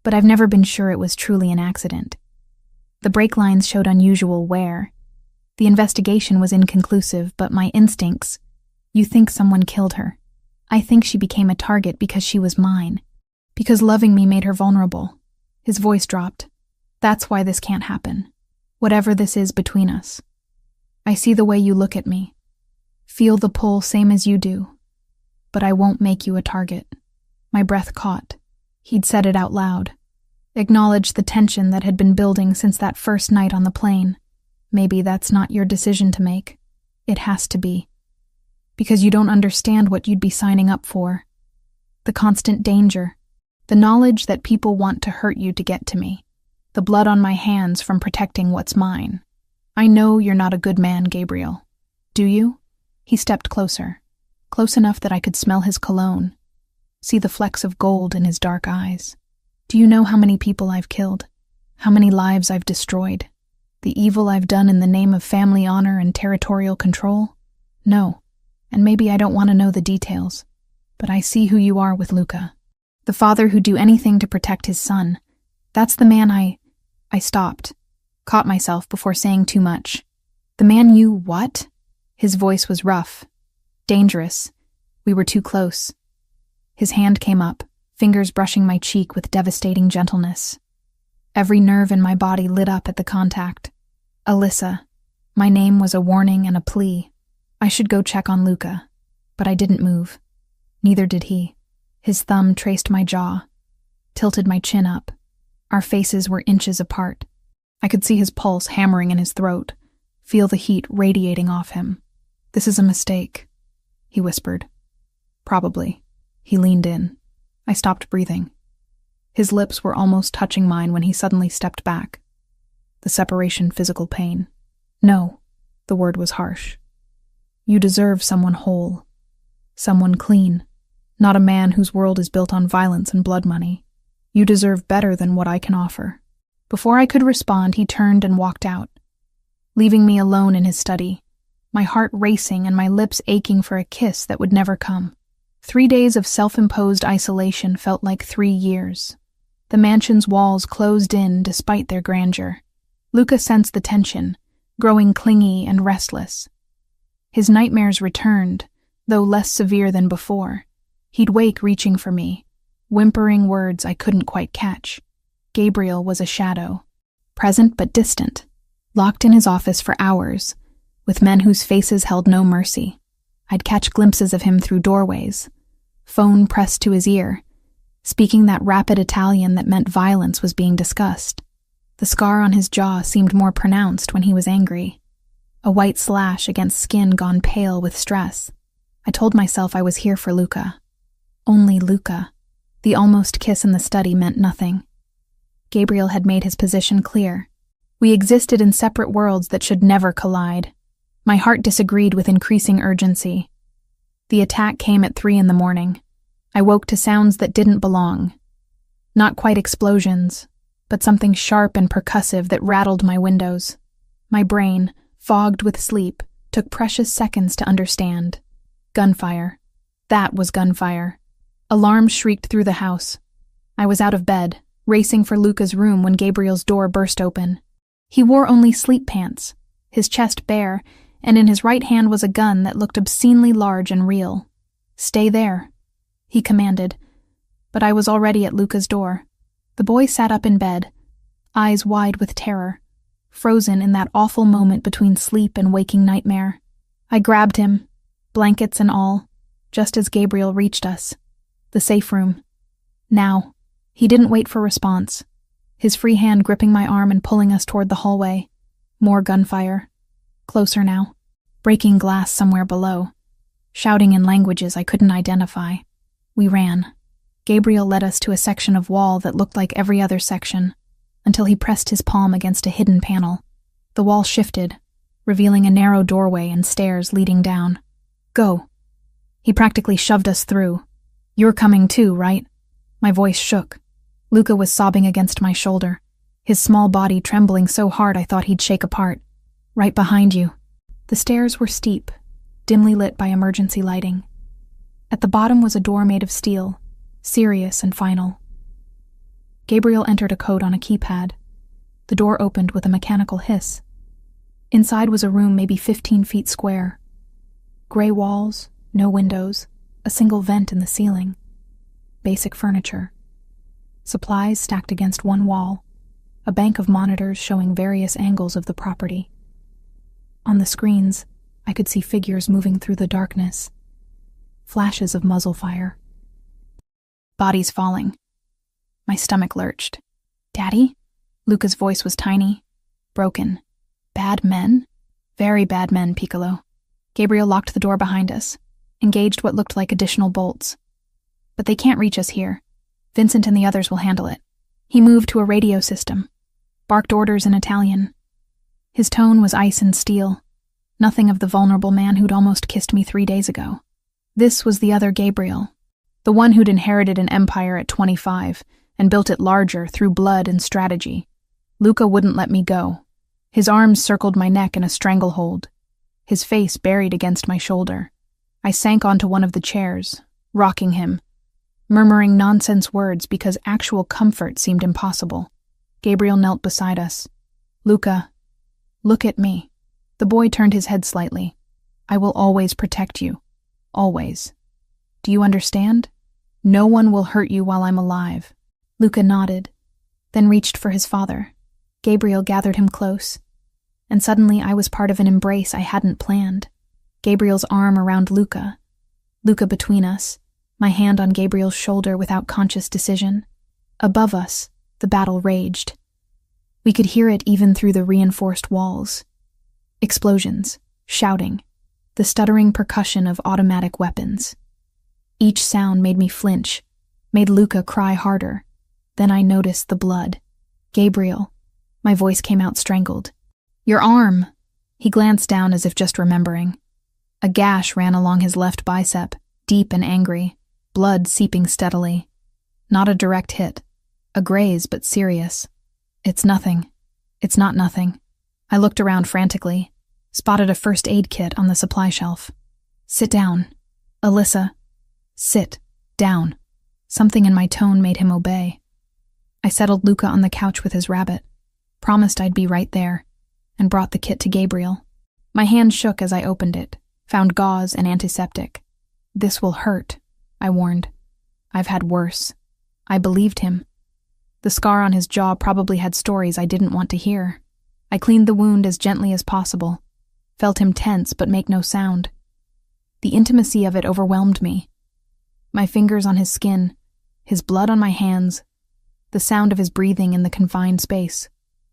but I've never been sure it was truly an accident. The brake lines showed unusual wear. The investigation was inconclusive, but my instincts, you think someone killed her. I think she became a target because she was mine, because loving me made her vulnerable." His voice dropped. "That's why this can't happen. Whatever this is between us. I see the way you look at me, feel the pull same as you do, but I won't make you a target." My breath caught. He'd said it out loud. Acknowledged the tension that had been building since that first night on the plane. "Maybe that's not your decision to make. It has to be. Because you don't understand what you'd be signing up for. The constant danger. The knowledge that people want to hurt you to get to me. The blood on my hands from protecting what's mine. I know you're not a good man, Gabriel. Do you?" He stepped closer. Close enough that I could smell his cologne. See the flecks of gold in his dark eyes. "Do you know how many people I've killed? How many lives I've destroyed? The evil I've done in the name of family honor and territorial control? No, and maybe I don't want to know the details, but I see who you are with Luca. The father who'd do anything to protect his son. That's the man I stopped, caught myself before saying too much. The man you what?" His voice was rough, dangerous. We were too close. His hand came up, fingers brushing my cheek with devastating gentleness. Every nerve in my body lit up at the contact. "Alyssa." My name was a warning and a plea. I should go check on Luca, but I didn't move. Neither did he. His thumb traced my jaw, tilted my chin up. Our faces were inches apart. I could see his pulse hammering in his throat, feel the heat radiating off him. "This is a mistake," he whispered. "Probably." He leaned in. I stopped breathing. His lips were almost touching mine when he suddenly stepped back. The separation physical pain. "No," the word was harsh. "You deserve someone whole. Someone clean. Not a man whose world is built on violence and blood money. You deserve better than what I can offer." Before I could respond, he turned and walked out, leaving me alone in his study, my heart racing and my lips aching for a kiss that would never come. 3 days of self-imposed isolation felt like 3 years. The mansion's walls closed in despite their grandeur. Luca sensed the tension, growing clingy and restless. His nightmares returned, though less severe than before. He'd wake reaching for me, whimpering words I couldn't quite catch. Gabriel was a shadow, present but distant, locked in his office for hours, with men whose faces held no mercy. I'd catch glimpses of him through doorways, phone pressed to his ear, speaking that rapid Italian that meant violence was being discussed. The scar on his jaw seemed more pronounced when he was angry, a white slash against skin gone pale with stress. I told myself I was here for Luca. Only Luca. The almost kiss in the study meant nothing. Gabriel had made his position clear. We existed in separate worlds that should never collide. My heart disagreed with increasing urgency. The attack came at 3 a.m. I woke to sounds that didn't belong. Not quite explosions, but something sharp and percussive that rattled my windows. My brain, fogged with sleep, took precious seconds to understand. Gunfire. That was gunfire. Alarms shrieked through the house. I was out of bed, racing for Luca's room when Gabriel's door burst open. He wore only sleep pants, his chest bare, and in his right hand was a gun that looked obscenely large and real. "Stay there," he commanded, but I was already at Luca's door. The boy sat up in bed, eyes wide with terror, frozen in that awful moment between sleep and waking nightmare. I grabbed him, blankets and all, just as Gabriel reached us. The safe room. Now. He didn't wait for response, his free hand gripping my arm and pulling us toward the hallway. More gunfire. Closer now. Breaking glass somewhere below. Shouting in languages I couldn't identify. We ran. Gabriel led us to a section of wall that looked like every other section, until he pressed his palm against a hidden panel. The wall shifted, revealing a narrow doorway and stairs leading down. "Go." He practically shoved us through. "You're coming too, right?" My voice shook. Luca was sobbing against my shoulder, his small body trembling so hard I thought he'd shake apart. "Right behind you." The stairs were steep, dimly lit by emergency lighting. At the bottom was a door made of steel, serious and final. Gabriel entered a code on a keypad. The door opened with a mechanical hiss. Inside was a room maybe 15 feet square. Gray walls, no windows, a single vent in the ceiling. Basic furniture. Supplies stacked against one wall. A bank of monitors showing various angles of the property. On the screens, I could see figures moving through the darkness. Flashes of muzzle fire. Bodies falling. My stomach lurched. "Daddy?" Luca's voice was tiny, broken. "Bad men?" "Very bad men, Piccolo." Gabriel locked the door behind us, engaged what looked like additional bolts. "But they can't reach us here. Vincent and the others will handle it." He moved to a radio system, barked orders in Italian. His tone was ice and steel, nothing of the vulnerable man who'd almost kissed me 3 days ago. This was the other Gabriel, the one who'd inherited an empire at 25 and built it larger through blood and strategy. Luca wouldn't let me go. His arms circled my neck in a stranglehold, his face buried against my shoulder. I sank onto one of the chairs, rocking him, murmuring nonsense words because actual comfort seemed impossible. Gabriel knelt beside us. "Luca, look at me." The boy turned his head slightly. "I will always protect you. Always. Do you understand? No one will hurt you while I'm alive." Luca nodded, then reached for his father. Gabriel gathered him close, and suddenly I was part of an embrace I hadn't planned. Gabriel's arm around Luca. Luca between us, my hand on Gabriel's shoulder without conscious decision. Above us, the battle raged. We could hear it even through the reinforced walls. Explosions, shouting, the stuttering percussion of automatic weapons. Each sound made me flinch, made Luca cry harder. Then I noticed the blood. "Gabriel." My voice came out strangled. "Your arm." He glanced down as if just remembering. A gash ran along his left bicep, deep and angry, blood seeping steadily. Not a direct hit. A graze, but serious. It's nothing. It's not nothing. I looked around frantically, spotted a first aid kit on the supply shelf. Sit down. Alyssa, sit down. Something in my tone made him obey. I settled Luca on the couch with his rabbit, promised I'd be right there, and brought the kit to Gabriel. My hand shook as I opened it, found gauze and antiseptic. This will hurt, I warned. I've had worse. I believed him. The scar on his jaw probably had stories I didn't want to hear. I cleaned the wound as gently as possible, felt him tense but make no sound. The intimacy of it overwhelmed me. My fingers on his skin, his blood on my hands, the sound of his breathing in the confined space.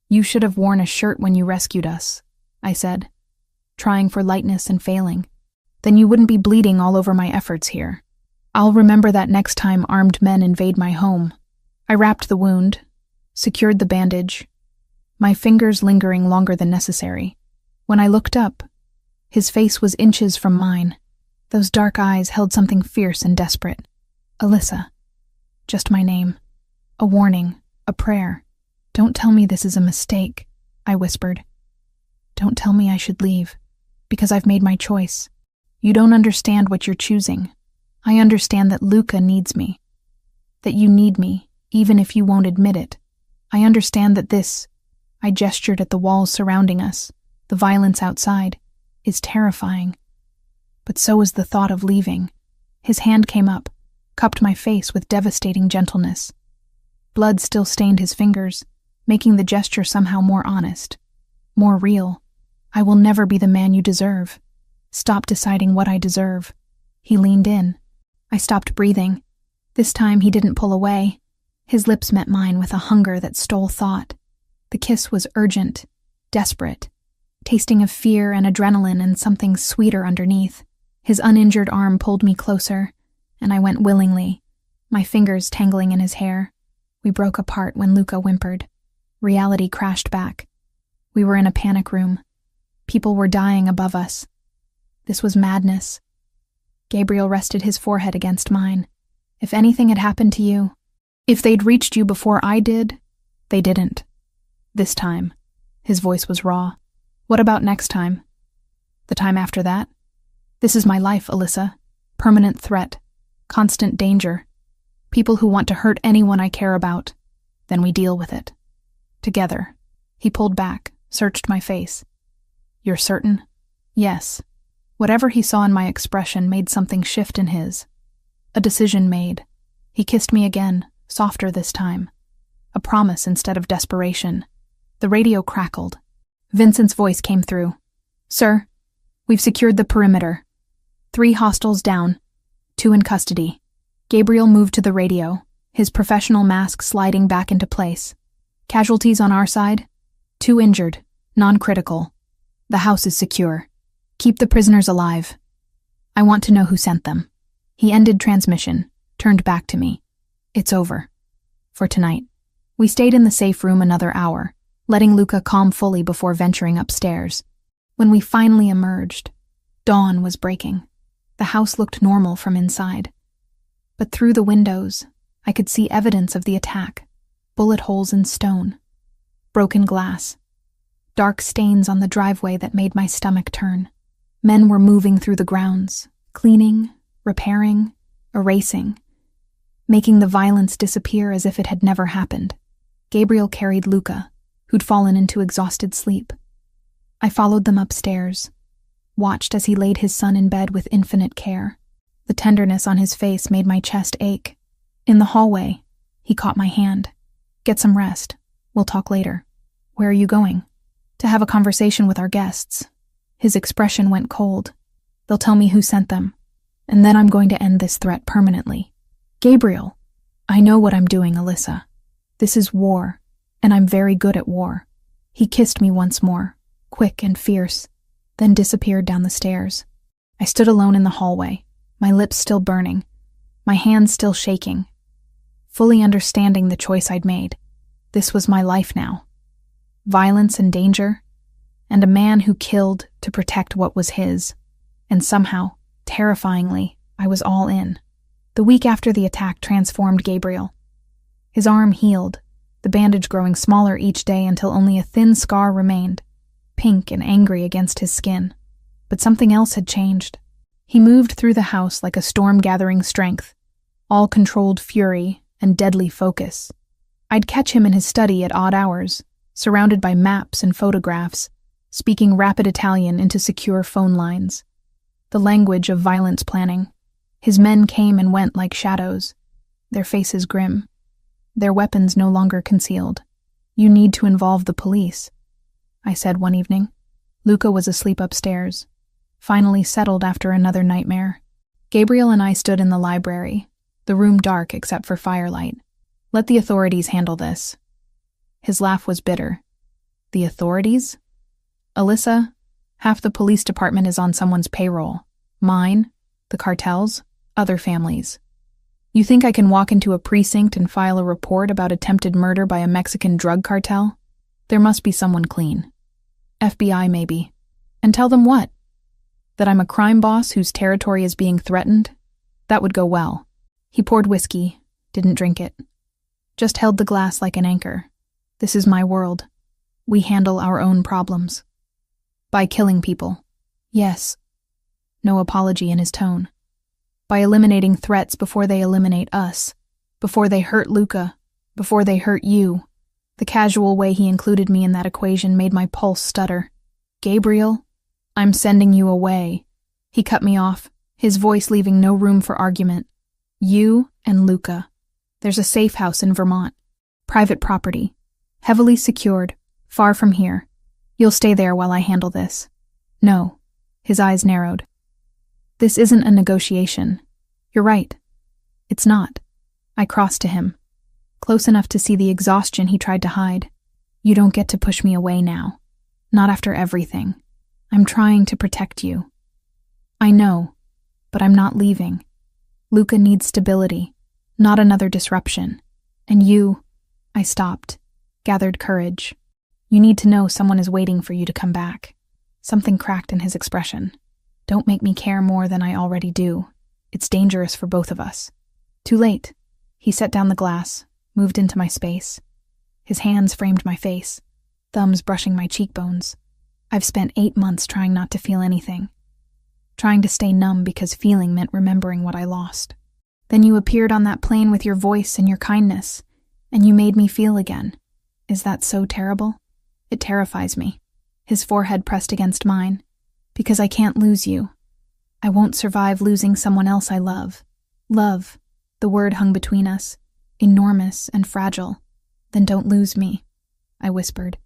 You should have worn a shirt when you rescued us, I said, trying for lightness and failing. Then you wouldn't be bleeding all over my efforts here. I'll remember that next time armed men invade my home. I wrapped the wound, secured the bandage, my fingers lingering longer than necessary. When I looked up, his face was inches from mine. Those dark eyes held something fierce and desperate. Alyssa. Just my name. A warning, a prayer. Don't tell me this is a mistake, I whispered. Don't tell me I should leave, because I've made my choice. You don't understand what you're choosing. I understand that Luca needs me. That you need me, even if you won't admit it. I understand that this, I gestured at the walls surrounding us, the violence outside, is terrifying. But so is the thought of leaving. His hand came up, cupped my face with devastating gentleness. Blood still stained his fingers, making the gesture somehow more honest, more real. I will never be the man you deserve. Stop deciding what I deserve. He leaned in. I stopped breathing. This time he didn't pull away. His lips met mine with a hunger that stole thought. The kiss was urgent, desperate, tasting of fear and adrenaline and something sweeter underneath. His uninjured arm pulled me closer, and I went willingly, my fingers tangling in his hair. We broke apart when Luca whimpered. Reality crashed back. We were in a panic room. People were dying above us. This was madness. Gabriel rested his forehead against mine. If anything had happened to you, if they'd reached you before I did, they didn't. This time, his voice was raw. What about next time? The time after that? This is my life, Alyssa. Permanent threat. Constant danger. People who want to hurt anyone I care about. Then we deal with it. Together. He pulled back, searched my face. You're certain? Yes. Whatever he saw in my expression made something shift in his. A decision made. He kissed me again, softer this time. A promise instead of desperation. The radio crackled. Vincent's voice came through. Sir, we've secured the perimeter. 3 hostiles down, 2 in custody. Gabriel moved to the radio, his professional mask sliding back into place. Casualties on our side? 2 injured, non-critical. The house is secure. Keep the prisoners alive. I want to know who sent them. He ended transmission, turned back to me. It's over. For tonight. We stayed in the safe room another hour, letting Luca calm fully before venturing upstairs. When we finally emerged, dawn was breaking. The house looked normal from inside. But through the windows, I could see evidence of the attack. Bullet holes in stone. Broken glass. Dark stains on the driveway that made my stomach turn. Men were moving through the grounds, cleaning, repairing, erasing, making the violence disappear as if it had never happened. Gabriel carried Luca, who'd fallen into exhausted sleep. I followed them upstairs, watched as he laid his son in bed with infinite care. The tenderness on his face made my chest ache. In the hallway, he caught my hand. Get some rest. We'll talk later. Where are you going? To have a conversation with our guests. His expression went cold. They'll tell me who sent them, and then I'm going to end this threat permanently. Gabriel, I know what I'm doing, Alyssa. This is war, and I'm very good at war. He kissed me once more, quick and fierce, then disappeared down the stairs. I stood alone in the hallway, my lips still burning, my hands still shaking, fully understanding the choice I'd made. This was my life now. Violence and danger, and a man who killed to protect what was his. And somehow, terrifyingly, I was all in. The week after the attack transformed Gabriel. His arm healed, the bandage growing smaller each day until only a thin scar remained, pink and angry against his skin. But something else had changed. He moved through the house like a storm gathering strength, all controlled fury and deadly focus. I'd catch him in his study at odd hours, surrounded by maps and photographs, speaking rapid Italian into secure phone lines. The language of violence planning. His men came and went like shadows, their faces grim, their weapons no longer concealed. "You need to involve the police," I said one evening. Luca was asleep upstairs, finally settled after another nightmare. Gabriel and I stood in the library, the room dark except for firelight. "Let the authorities handle this." His laugh was bitter. "The authorities? Alyssa, half the police department is on someone's payroll. Mine, the cartels, other families. You think I can walk into a precinct and file a report about attempted murder by a Mexican drug cartel? There must be someone clean. FBI, maybe. And tell them what? That I'm a crime boss whose territory is being threatened? That would go well." He poured whiskey, didn't drink it. Just held the glass like an anchor. "This is my world. We handle our own problems. By killing people. Yes." No apology in his tone. "By eliminating threats before they eliminate us. Before they hurt Luca. Before they hurt you." The casual way he included me in that equation made my pulse stutter. "Gabriel, I'm sending you away." He cut me off, his voice leaving no room for argument. "You and Luca. There's a safe house in Vermont. Private property. Heavily secured. Far from here. You'll stay there while I handle this." "No." His eyes narrowed. "This isn't a negotiation. You're right. It's not." I crossed to him, close enough to see the exhaustion he tried to hide. "You don't get to push me away now. Not after everything. I'm trying to protect you." "I know, but I'm not leaving. Luca needs stability, not another disruption. And you—" I stopped, gathered courage. "You need to know someone is waiting for you to come back." Something cracked in his expression. "Don't make me care more than I already do. It's dangerous for both of us." Too late. He set down the glass, moved into my space. His hands framed my face, thumbs brushing my cheekbones. I've spent 8 months trying not to feel anything. Trying to stay numb because feeling meant remembering what I lost. Then you appeared on that plane with your voice and your kindness, and you made me feel again. Is that so terrible? It terrifies me. His forehead pressed against mine. Because I can't lose you. I won't survive losing someone else I love. Love, the word hung between us, enormous and fragile. Then don't lose me, I whispered.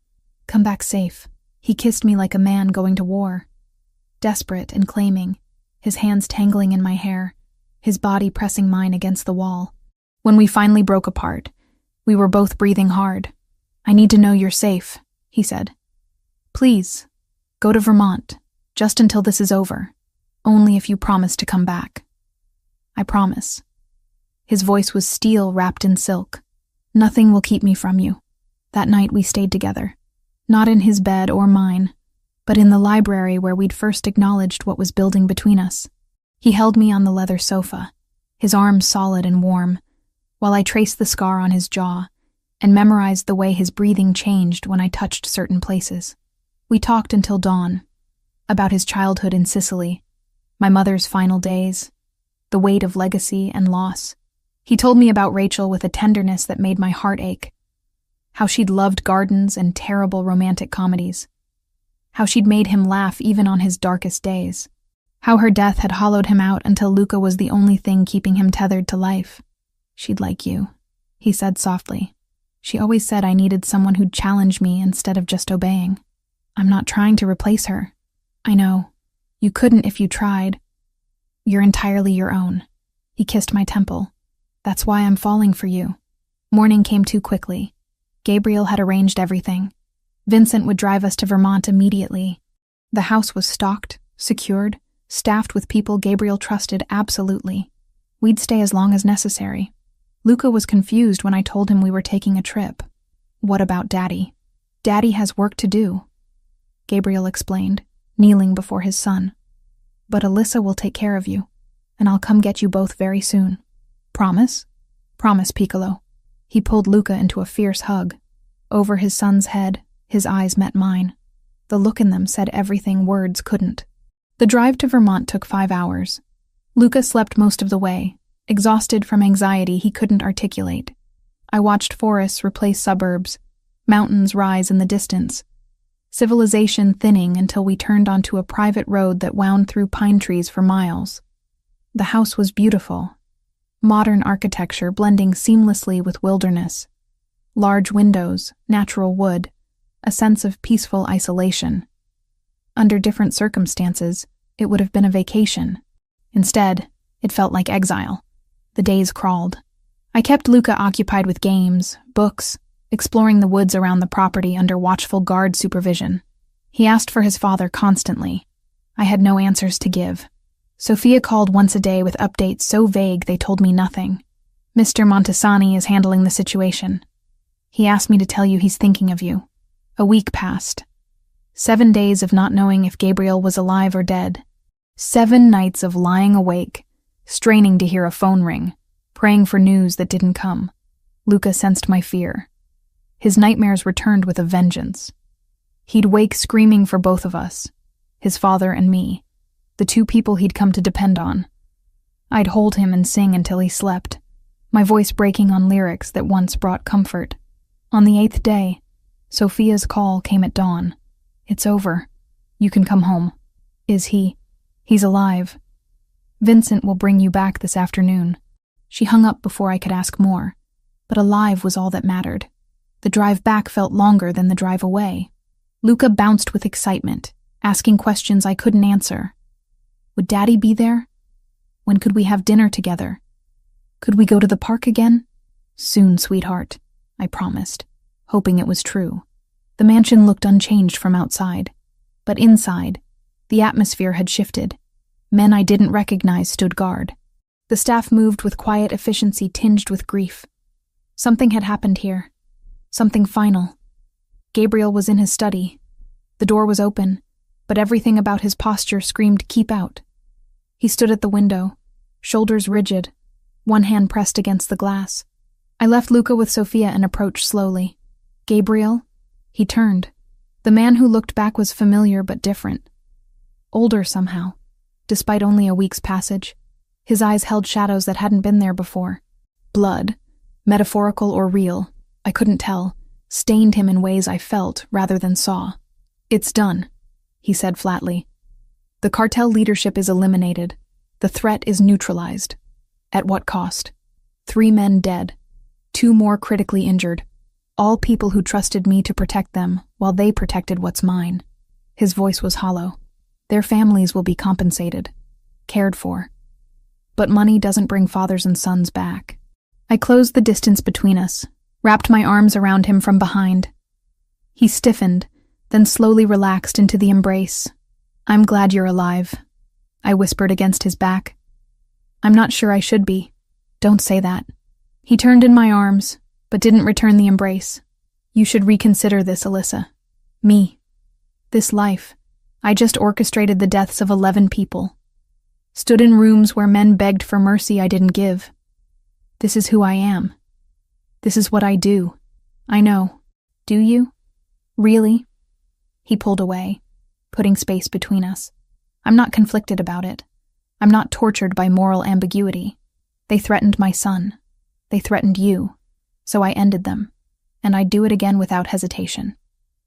Come back safe. He kissed me like a man going to war. Desperate and claiming, his hands tangling in my hair, his body pressing mine against the wall. When we finally broke apart, we were both breathing hard. I need to know you're safe, he said. Please, go to Vermont, just until this is over. Only if you promise to come back. I promise. His voice was steel wrapped in silk. Nothing will keep me from you. That night we stayed together. Not in his bed or mine, but in the library where we'd first acknowledged what was building between us. He held me on the leather sofa, his arms solid and warm, while I traced the scar on his jaw and memorized the way his breathing changed when I touched certain places. We talked until dawn, about his childhood in Sicily, my mother's final days, the weight of legacy and loss. He told me about Rachel with a tenderness that made my heart ache, how she'd loved gardens and terrible romantic comedies, how she'd made him laugh even on his darkest days, how her death had hollowed him out until Luca was the only thing keeping him tethered to life. She'd like you, he said softly. She always said I needed someone who'd challenge me instead of just obeying. I'm not trying to replace her. I know. You couldn't if you tried. You're entirely your own. He kissed my temple. That's why I'm falling for you. Morning came too quickly. Gabriel had arranged everything. Vincent would drive us to Vermont immediately. The house was stocked, secured, staffed with people Gabriel trusted absolutely. We'd stay as long as necessary. Luca was confused when I told him we were taking a trip. What about Daddy? Daddy has work to do, Gabriel explained, kneeling before his son. But Alyssa will take care of you, and I'll come get you both very soon. Promise? Promise, Piccolo. He pulled Luca into a fierce hug. Over his son's head, his eyes met mine. The look in them said everything words couldn't. The drive to Vermont took 5 hours. Luca slept most of the way, exhausted from anxiety he couldn't articulate. I watched forests replace suburbs, mountains rise in the distance, civilization thinning until we turned onto a private road that wound through pine trees for miles. The house was beautiful, modern architecture blending seamlessly with wilderness. Large windows, natural wood, a sense of peaceful isolation. Under different circumstances, it would have been a vacation. Instead, it felt like exile. The days crawled. I kept Luca occupied with games, books, exploring the woods around the property under watchful guard supervision. He asked for his father constantly. I had no answers to give. Sophia called once a day with updates so vague they told me nothing. Mr. Montesani is handling the situation. He asked me to tell you he's thinking of you. A week passed. 7 days of not knowing if Gabriel was alive or dead. 7 nights of lying awake, straining to hear a phone ring, praying for news that didn't come. Luca sensed my fear. His nightmares returned with a vengeance. He'd wake screaming for both of us, his father and me, the 2 people he'd come to depend on. I'd hold him and sing until he slept, my voice breaking on lyrics that once brought comfort. On the 8th day, Sophia's call came at dawn. It's over. You can come home. Is he? He's alive. Vincent will bring you back this afternoon. She hung up before I could ask more, but alive was all that mattered. The drive back felt longer than the drive away. Luca bounced with excitement, asking questions I couldn't answer. Would Daddy be there? When could we have dinner together? Could we go to the park again? Soon, sweetheart, I promised, hoping it was true. The mansion looked unchanged from outside, but inside, the atmosphere had shifted. Men I didn't recognize stood guard. The staff moved with quiet efficiency tinged with grief. Something had happened here. Something final. Gabriel was in his study. The door was open, but everything about his posture screamed, "Keep out." He stood at the window, shoulders rigid, one hand pressed against the glass. I left Luca with Sophia and approached slowly. Gabriel? He turned. The man who looked back was familiar but different. Older somehow, despite only a week's passage. His eyes held shadows that hadn't been there before. Blood, metaphorical or real, I couldn't tell, stained him in ways I felt rather than saw. "It's done," he said flatly. "The cartel leadership is eliminated. The threat is neutralized. At what cost? 3 men dead, 2 more critically injured, all people who trusted me to protect them while they protected what's mine." His voice was hollow. "Their families will be compensated, cared for. But money doesn't bring fathers and sons back." I closed the distance between us, wrapped my arms around him from behind. He stiffened, then slowly relaxed into the embrace. "I'm glad you're alive," I whispered against his back. "I'm not sure I should be. Don't say that." He turned in my arms, but didn't return the embrace. "You should reconsider this, Alyssa. Me. This life. I just orchestrated the deaths of 11 people. Stood in rooms where men begged for mercy I didn't give. This is who I am. This is what I do. I know. Do you? Really?" He pulled away, putting space between us. I'm not conflicted about it. I'm not tortured by moral ambiguity. They threatened my son. They threatened you. So I ended them. And I'd do it again without hesitation.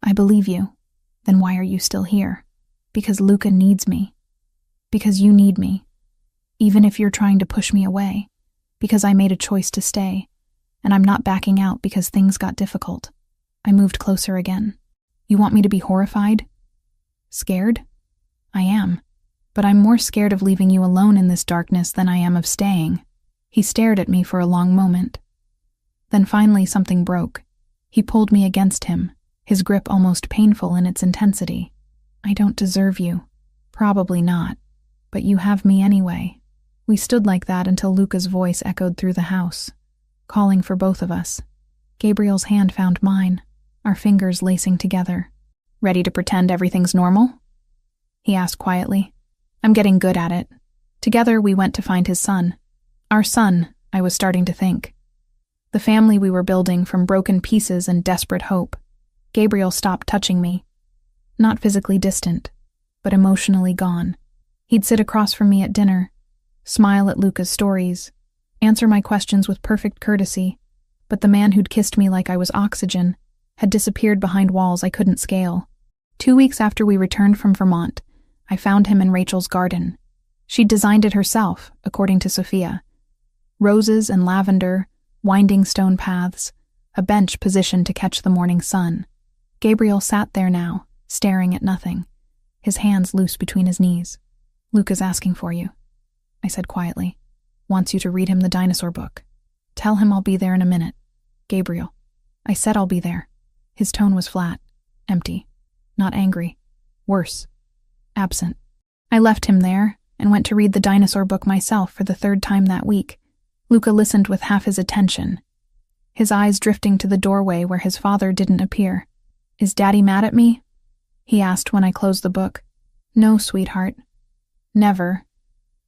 I believe you. Then why are you still here? Because Luca needs me. Because you need me. Even if you're trying to push me away. Because I made a choice to stay. And I'm not backing out because things got difficult. I moved closer again. You want me to be horrified? Scared? I am. But I'm more scared of leaving you alone in this darkness than I am of staying. He stared at me for a long moment. Then finally something broke. He pulled me against him, his grip almost painful in its intensity. I don't deserve you. Probably not. But you have me anyway. We stood like that until Luca's voice echoed through the house, calling for both of us. Gabriel's hand found mine, our fingers lacing together. Ready to pretend everything's normal? He asked quietly. I'm getting good at it. Together we went to find his son. Our son, I was starting to think. The family we were building from broken pieces and desperate hope. Gabriel stopped touching me. Not physically distant, but emotionally gone. He'd sit across from me at dinner, smile at Luca's stories, answer my questions with perfect courtesy, but the man who'd kissed me like I was oxygen had disappeared behind walls I couldn't scale. 2 weeks after we returned from Vermont, I found him in Rachel's garden. She'd designed it herself, according to Sophia. Roses and lavender, winding stone paths, a bench positioned to catch the morning sun. Gabriel sat there now, staring at nothing, his hands loose between his knees. "Luca's asking for you," I said quietly. "Wants you to read him the dinosaur book. Tell him I'll be there in a minute." "Gabriel." I said I'll be there. His tone was flat, empty, not angry. Worse. Absent. I left him there and went to read the dinosaur book myself for the 3rd time that week. Luca listened with half his attention, his eyes drifting to the doorway where his father didn't appear. "Is Daddy mad at me?" he asked when I closed the book. "No, sweetheart. Never.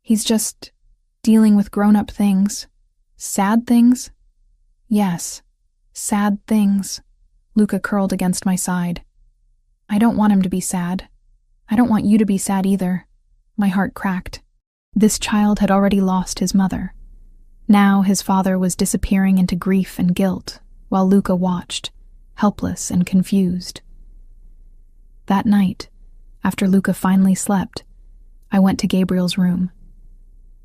He's just dealing with grown-up things. Sad things?" "Yes, sad things." Luca curled against my side. "I don't want him to be sad. I don't want you to be sad either." My heart cracked. This child had already lost his mother. Now his father was disappearing into grief and guilt, while Luca watched, helpless and confused. That night, after Luca finally slept, I went to Gabriel's room.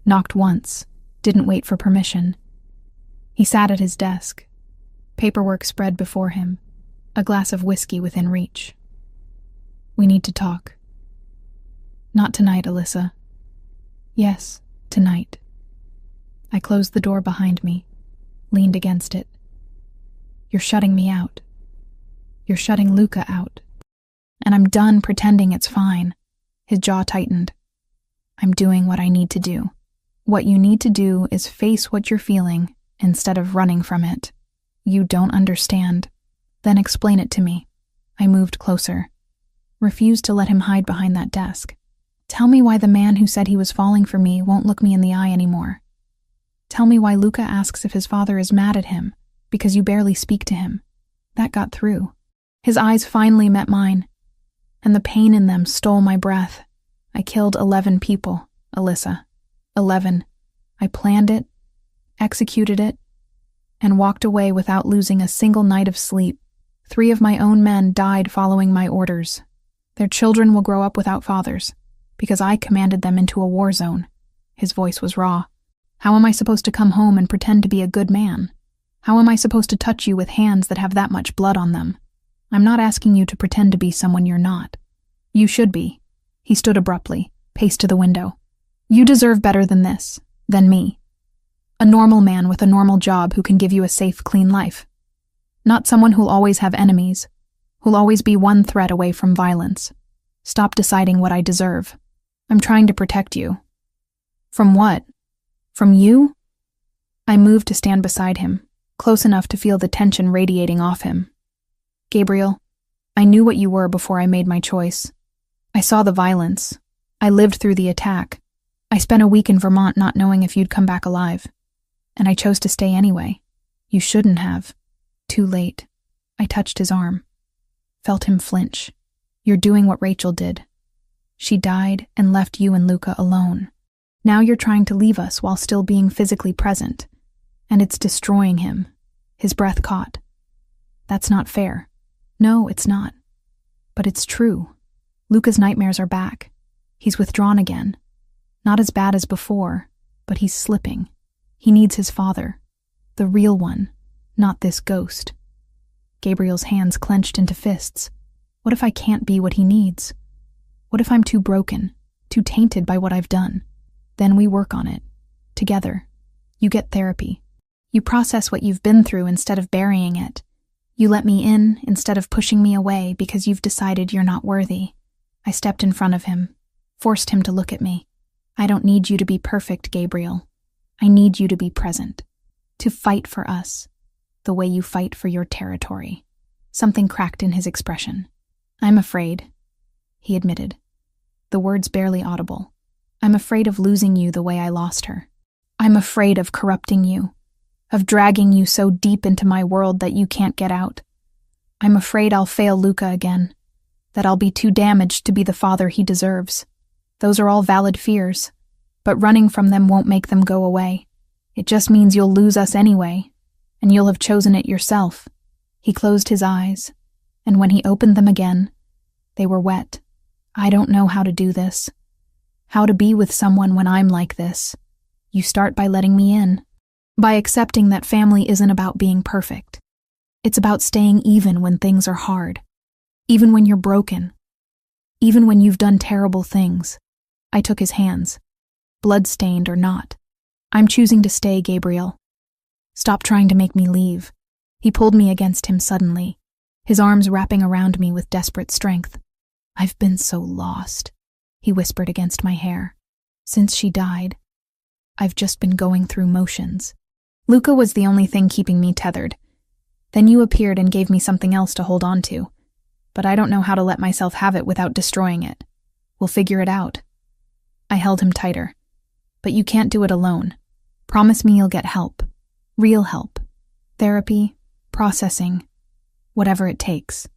Knocked once, didn't wait for permission. He sat at his desk, paperwork spread before him, a glass of whiskey within reach. "We need to talk." "Not tonight, Alyssa." "Yes, tonight." I closed the door behind me, leaned against it. "You're shutting me out. You're shutting Luca out. And I'm done pretending it's fine." His jaw tightened. "I'm doing what I need to do. What you need to do is face what you're feeling instead of running from it. You don't understand. Then explain it to me." I moved closer, refused to let him hide behind that desk. "Tell me why the man who said he was falling for me won't look me in the eye anymore. Tell me why Luca asks if his father is mad at him, because you barely speak to him." That got through. His eyes finally met mine, and the pain in them stole my breath. "I killed 11 people, Alyssa. 11. I planned it, executed it, and walked away without losing a single night of sleep. 3 of my own men died following my orders. Their children will grow up without fathers, because I commanded them into a war zone." His voice was raw. "How am I supposed to come home and pretend to be a good man? How am I supposed to touch you with hands that have that much blood on them? I'm not asking you to pretend to be someone you're not. You should be." He stood abruptly, paced to the window. "You deserve better than this, than me. A normal man with a normal job who can give you a safe, clean life. Not someone who'll always have enemies, who'll always be one threat away from violence. Stop deciding what I deserve. I'm trying to protect you." "From what? From you?" I moved to stand beside him, close enough to feel the tension radiating off him. "Gabriel, I knew what you were before I made my choice. I saw the violence. I lived through the attack. I spent a week in Vermont not knowing if you'd come back alive. And I chose to stay anyway. You shouldn't have. Too late." I touched his arm. Felt him flinch. "You're doing what Rachel did. She died and left you and Luca alone. Now you're trying to leave us while still being physically present. And it's destroying him." His breath caught. "That's not fair." "No, it's not. But it's true. Luca's nightmares are back. He's withdrawn again. Not as bad as before, but he's slipping. He needs his father. The real one, not this ghost." Gabriel's hands clenched into fists. "What if I can't be what he needs? What if I'm too broken, too tainted by what I've done? Then we work on it. Together. You get therapy. You process what you've been through instead of burying it. You let me in instead of pushing me away because you've decided you're not worthy." I stepped in front of him, forced him to look at me. "I don't need you to be perfect, Gabriel. I need you to be present. To fight for us, the way you fight for your territory." Something cracked in his expression. "I'm afraid," he admitted, the words barely audible. "I'm afraid of losing you the way I lost her. I'm afraid of corrupting you. of dragging you so deep into my world that you can't get out. I'm afraid I'll fail Luca again, that I'll be too damaged to be the father he deserves. Those are all valid fears, but running from them won't make them go away. It just means you'll lose us anyway, and you'll have chosen it yourself." He closed his eyes, and when he opened them again, they were wet. "I don't know how to do this. How to be with someone when I'm like this. You start by letting me in, by accepting that family isn't about being perfect. It's about staying even when things are hard, even when you're broken, even when you've done terrible things." I took his hands, blood-stained or not. "I'm choosing to stay, Gabriel. Stop trying to make me leave." He pulled me against him suddenly, his arms wrapping around me with desperate strength. "I've been so lost," he whispered against my hair. "Since she died, I've just been going through motions. Luca was the only thing keeping me tethered. Then you appeared and gave me something else to hold on to. But I don't know how to let myself have it without destroying it. We'll figure it out." I held him tighter. "But you can't do it alone. Promise me you'll get help. Real help. Therapy, processing, whatever it takes.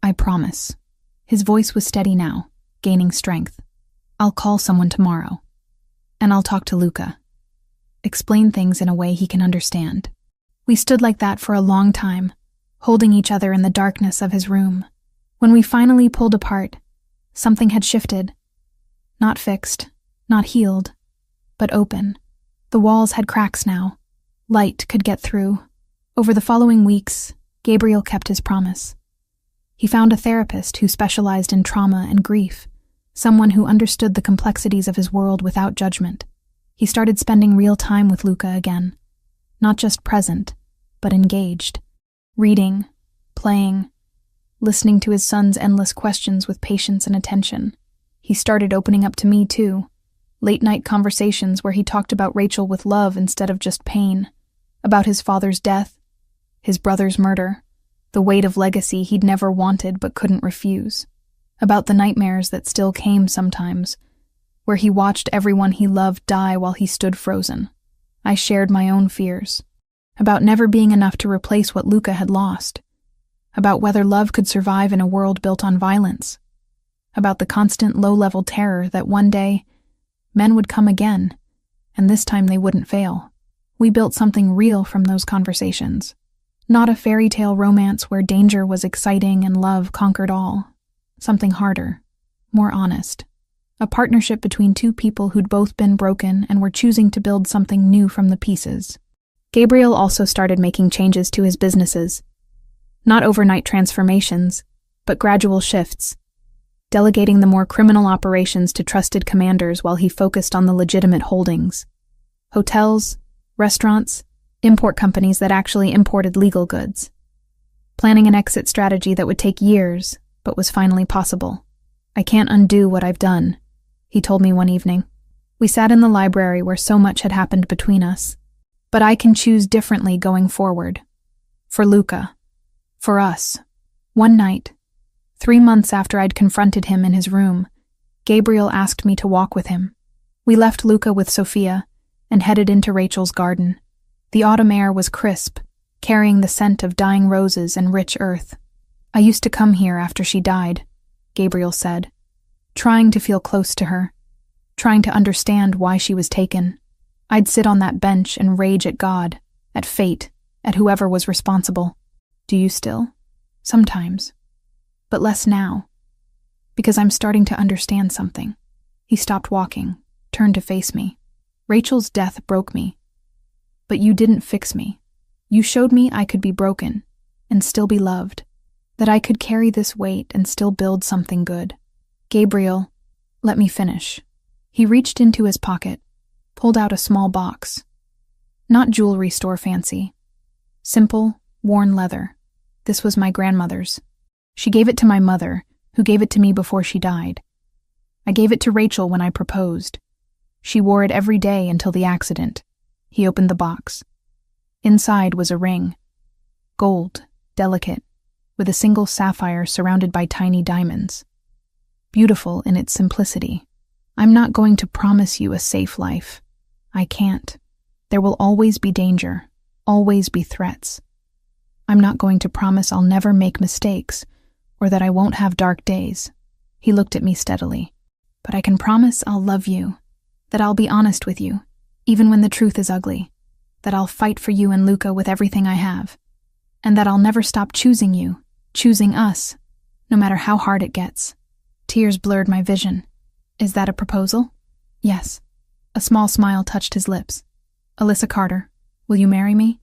I promise." His voice was steady now, gaining strength. "I'll call someone tomorrow. And I'll talk to Luca. Explain things in a way he can understand." We stood like that for a long time, holding each other in the darkness of his room. When we finally pulled apart, something had shifted. Not fixed, not healed, but open. The walls had cracks now. Light could get through. Over the following weeks, Gabriel kept his promise. He found a therapist who specialized in trauma and grief, someone who understood the complexities of his world without judgment. He started spending real time with Luca again, not just present, but engaged, reading, playing, listening to his son's endless questions with patience and attention. He started opening up to me too, late-night conversations where he talked about Rachel with love instead of just pain, about his father's death, his brother's murder, the weight of legacy he'd never wanted but couldn't refuse, about the nightmares that still came sometimes, where he watched everyone he loved die while he stood frozen. I shared my own fears, about never being enough to replace what Luca had lost, about whether love could survive in a world built on violence, about the constant low-level terror that one day men would come again, and this time they wouldn't fail. We built something real from those conversations, not a fairy tale romance where danger was exciting and love conquered all. Something harder, more honest. A partnership between two people who'd both been broken and were choosing to build something new from the pieces. Gabriel also started making changes to his businesses. Not overnight transformations, but gradual shifts, delegating the more criminal operations to trusted commanders while he focused on the legitimate holdings. Hotels, restaurants, import companies that actually imported legal goods. Planning an exit strategy that would take years, but was finally possible. "I can't undo what I've done," he told me one evening. We sat in the library where so much had happened between us. "But I can choose differently going forward. For Luca. For us." One night, 3 months after I'd confronted him in his room, Gabriel asked me to walk with him. We left Luca with Sophia and headed into Rachel's garden. The autumn air was crisp, carrying the scent of dying roses and rich earth. "I used to come here after she died," Gabriel said, trying to feel close to her, trying to understand why she was taken. "I'd sit on that bench and rage at God, at fate, at whoever was responsible." "Do you still?" "Sometimes. But less now. Because I'm starting to understand something." He stopped walking, turned to face me. "Rachel's death broke me. But you didn't fix me. You showed me I could be broken and still be loved, that I could carry this weight and still build something good." "Gabriel, let me finish." He reached into his pocket, pulled out a small box. Not jewelry store fancy. Simple, worn leather. This was my grandmother's. She gave it to my mother, who gave it to me before she died. I gave it to Rachel when I proposed. She wore it every day until the accident. He opened the box. Inside was a ring. Gold, delicate, with a single sapphire surrounded by tiny diamonds. Beautiful in its simplicity. "I'm not going to promise you a safe life. I can't. There will always be danger. always be threats. I'm not going to promise I'll never make mistakes or that I won't have dark days. He looked at me steadily. But I can promise I'll love you, that I'll be honest with you, even when the truth is ugly, that I'll fight for you and Luca with everything I have, and that I'll never stop choosing you, choosing us, no matter how hard it gets. Tears blurred my vision. Is that a proposal? Yes. A small smile touched his lips. Alyssa Carter, will you marry me?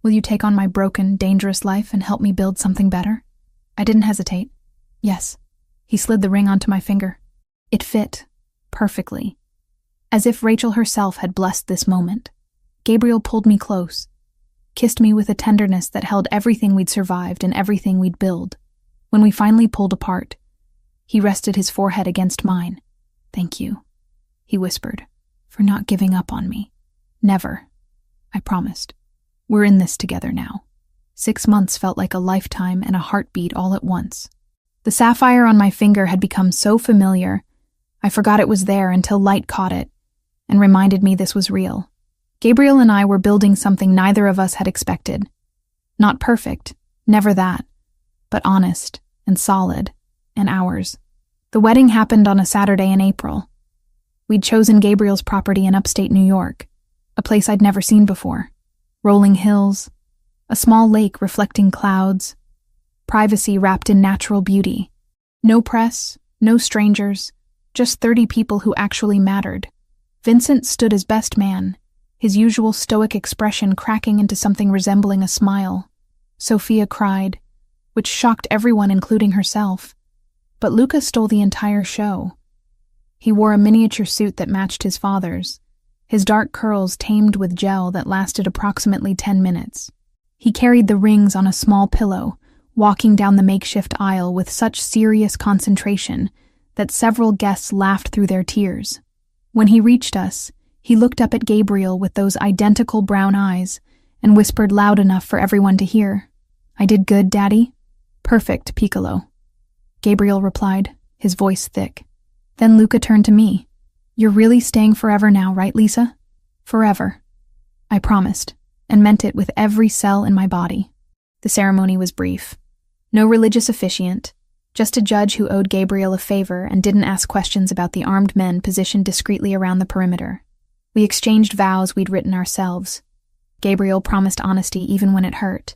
Will you take on my broken, dangerous life and help me build something better? I didn't hesitate. Yes. He slid the ring onto my finger. It fit perfectly, as if Rachel herself had blessed this moment. Gabriel pulled me close, kissed me with a tenderness that held everything we'd survived and everything we'd built. When we finally pulled apart, he rested his forehead against mine. Thank you, he whispered, for not giving up on me. Never, I promised. We're in this together now. 6 months felt like a lifetime and a heartbeat all at once. The sapphire on my finger had become so familiar, I forgot it was there until light caught it and reminded me this was real. Gabriel and I were building something neither of us had expected. Not perfect, never that, but honest and solid, and ours. The wedding happened on a Saturday in April. We'd chosen Gabriel's property in upstate New York, a place I'd never seen before. Rolling hills, a small lake reflecting clouds, privacy wrapped in natural beauty. No press, no strangers, just 30 people who actually mattered. Vincent stood as best man, his usual stoic expression cracking into something resembling a smile. Sophia cried, which shocked everyone including herself. But Luca stole the entire show. He wore a miniature suit that matched his father's, his dark curls tamed with gel that lasted approximately 10 minutes. He carried the rings on a small pillow, walking down the makeshift aisle with such serious concentration that several guests laughed through their tears. When he reached us, he looked up at Gabriel with those identical brown eyes and whispered loud enough for everyone to hear. I did good, Daddy? Perfect, Piccolo. Gabriel replied, his voice thick. Then Luca turned to me. You're really staying forever now, right, Lisa? Forever. I promised, and meant it with every cell in my body. The ceremony was brief. No religious officiant, just a judge who owed Gabriel a favor and didn't ask questions about the armed men positioned discreetly around the perimeter. We exchanged vows we'd written ourselves. Gabriel promised honesty even when it hurt,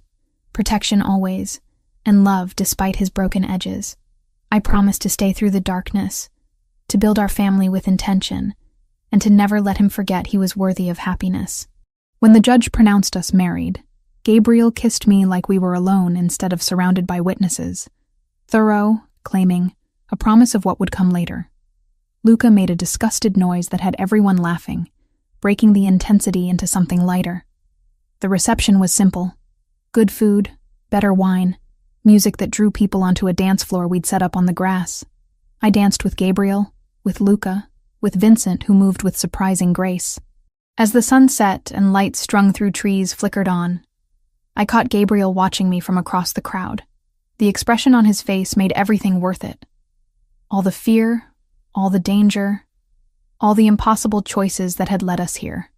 protection always, and love despite his broken edges. I promised to stay through the darkness, to build our family with intention, and to never let him forget he was worthy of happiness. When the judge pronounced us married, Gabriel kissed me like we were alone instead of surrounded by witnesses. Thorough, claiming, a promise of what would come later. Luca made a disgusted noise that had everyone laughing, breaking the intensity into something lighter. The reception was simple. Good food, better wine, music that drew people onto a dance floor we'd set up on the grass. I danced with Gabriel, with Luca, with Vincent, who moved with surprising grace. As the sun set and lights strung through trees flickered on, I caught Gabriel watching me from across the crowd. The expression on his face made everything worth it. All the fear, all the danger, all the impossible choices that had led us here.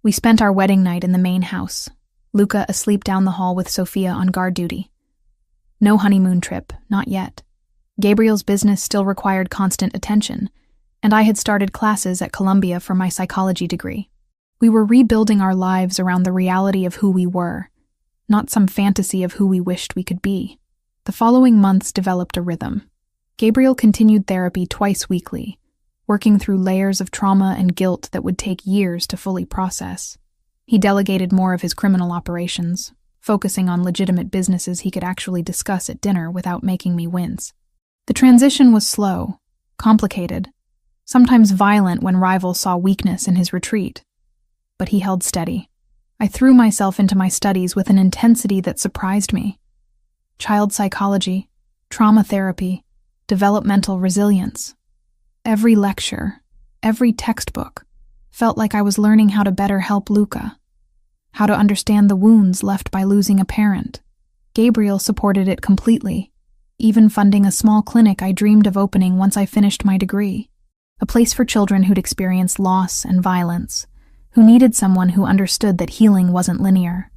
We spent our wedding night in the main house, Luca asleep down the hall with Sophia on guard duty. No honeymoon trip, not yet. Gabriel's business still required constant attention, and I had started classes at Columbia for my psychology degree. We were rebuilding our lives around the reality of who we were, not some fantasy of who we wished we could be. The following months developed a rhythm. Gabriel continued therapy twice weekly, working through layers of trauma and guilt that would take years to fully process. He delegated more of his criminal operations, focusing on legitimate businesses he could actually discuss at dinner without making me wince. The transition was slow, complicated, sometimes violent when rivals saw weakness in his retreat. But he held steady. I threw myself into my studies with an intensity that surprised me. Child psychology, trauma therapy, developmental resilience. Every lecture, every textbook, felt like I was learning how to better help Luca, how to understand the wounds left by losing a parent. Gabriel supported it completely, even funding a small clinic I dreamed of opening once I finished my degree, a place for children who'd experienced loss and violence, who needed someone who understood that healing wasn't linear.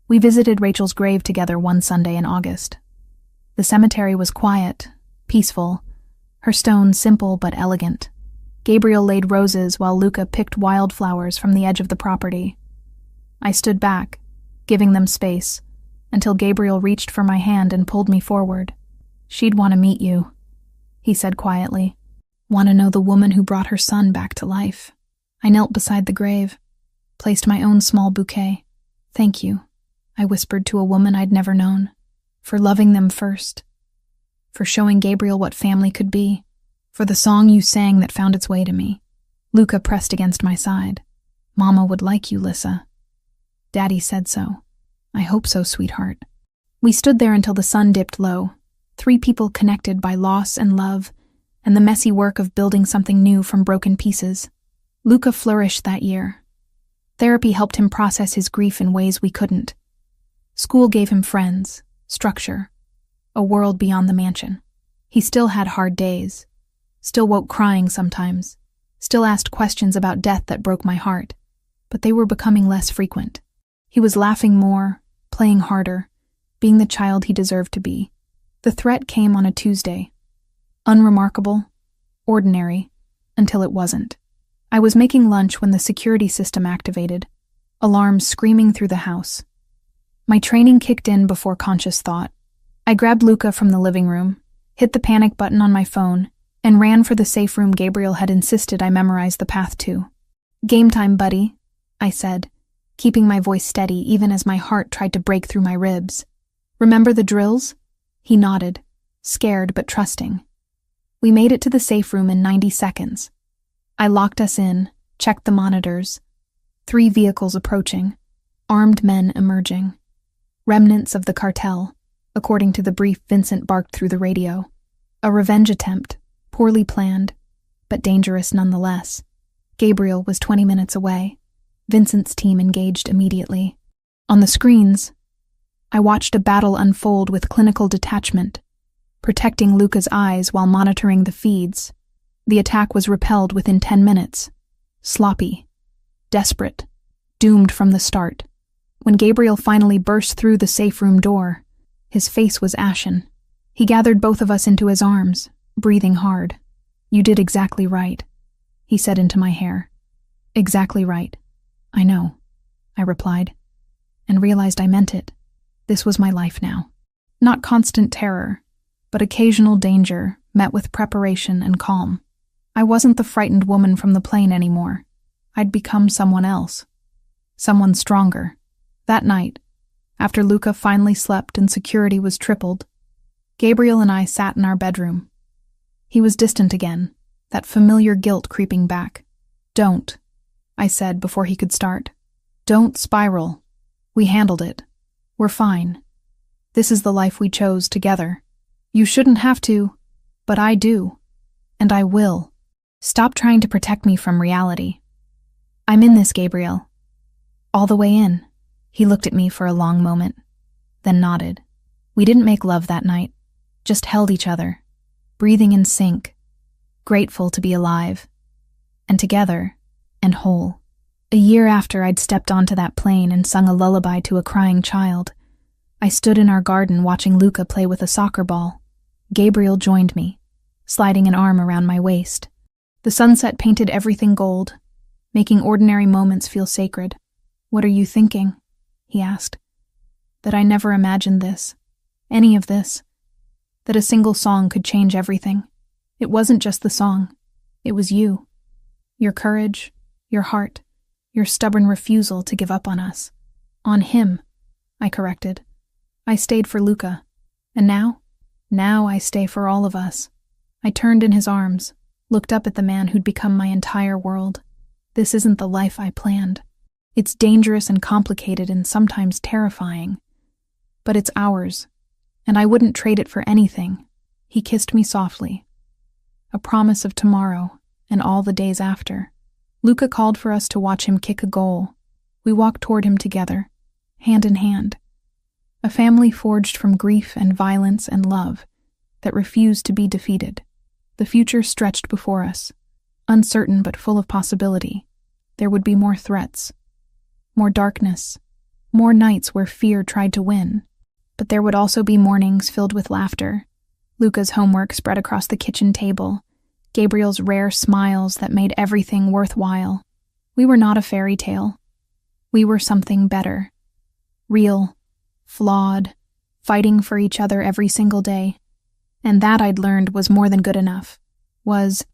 We visited Rachel's grave together one Sunday in August. The cemetery was quiet, peaceful, her stone simple but elegant. Gabriel laid roses while Luca picked wildflowers from the edge of the property. I stood back, giving them space, until Gabriel reached for my hand and pulled me forward. "She'd want to meet you," he said quietly. "Want to know the woman who brought her son back to life." I knelt beside the grave, placed my own small bouquet. "Thank you," I whispered to a woman I'd never known, "for loving them first, for showing Gabriel what family could be, for the song you sang that found its way to me." Luca pressed against my side. "Mama would like you, Lissa." "Daddy said so." "I hope so, sweetheart." We stood there until the sun dipped low, 3 people connected by loss and love, and the messy work of building something new from broken pieces. Luca flourished that year. Therapy helped him process his grief in ways we couldn't. School gave him friends, structure, a world beyond the mansion. He still had hard days, still woke crying sometimes, still asked questions about death that broke my heart, but they were becoming less frequent. He was laughing more, playing harder, being the child he deserved to be. The threat came on a Tuesday. Unremarkable, ordinary, until it wasn't. I was making lunch when the security system activated, alarms screaming through the house. My training kicked in before conscious thought. I grabbed Luca from the living room, hit the panic button on my phone, and ran for the safe room Gabriel had insisted I memorize the path to. "Game time, buddy," I said, keeping my voice steady even as my heart tried to break through my ribs. "Remember the drills?" He nodded, scared but trusting. We made it to the safe room in 90 seconds. I locked us in, checked the monitors. 3 vehicles approaching, armed men emerging. Remnants of the cartel, according to the brief Vincent barked through the radio. A revenge attempt, poorly planned, but dangerous nonetheless. Gabriel was 20 minutes away. Vincent's team engaged immediately. On the screens, I watched a battle unfold with clinical detachment, protecting Luca's eyes while monitoring the feeds. The attack was repelled within 10 minutes. Sloppy, desperate, doomed from the start. When Gabriel finally burst through the safe room door, his face was ashen. He gathered both of us into his arms, breathing hard. "You did exactly right," he said into my hair. "Exactly right. I know," I replied, and realized I meant it. This was my life now. Not constant terror, but occasional danger met with preparation and calm. I wasn't the frightened woman from the plane anymore. I'd become someone else. Someone stronger. That night, after Luca finally slept and security was tripled, Gabriel and I sat in our bedroom. He was distant again, that familiar guilt creeping back. "Don't," I said before he could start. "Don't spiral. We handled it. We're fine. This is the life we chose together. You shouldn't have to, but I do. And I will. Stop trying to protect me from reality. I'm in this, Gabriel. All the way in." He looked at me for a long moment, then nodded. We didn't make love that night, just held each other, breathing in sync, grateful to be alive, and together, and whole. A year after I'd stepped onto that plane and sung a lullaby to a crying child, I stood in our garden watching Luca play with a soccer ball. Gabriel joined me, sliding an arm around my waist. The sunset painted everything gold, making ordinary moments feel sacred. "What are you thinking?" he asked. That I never imagined this, any of this, that a single song could change everything. It wasn't just the song, it was you. Your courage, your heart, your stubborn refusal to give up on us. On him, I corrected. I stayed for Luca. And now? Now I stay for all of us. I turned in his arms, looked up at the man who'd become my entire world. This isn't the life I planned. It's dangerous and complicated and sometimes terrifying. But it's ours, and I wouldn't trade it for anything. He kissed me softly. A promise of tomorrow and all the days after. Luca called for us to watch him kick a goal. We walked toward him together, hand in hand. A family forged from grief and violence and love that refused to be defeated. The future stretched before us, uncertain but full of possibility. There would be more threats, more darkness, more nights where fear tried to win. But there would also be mornings filled with laughter, Luca's homework spread across the kitchen table, Gabriel's rare smiles that made everything worthwhile. We were not a fairy tale. We were something better. Real, flawed, fighting for each other every single day. And that, I'd learned, was more than good enough, was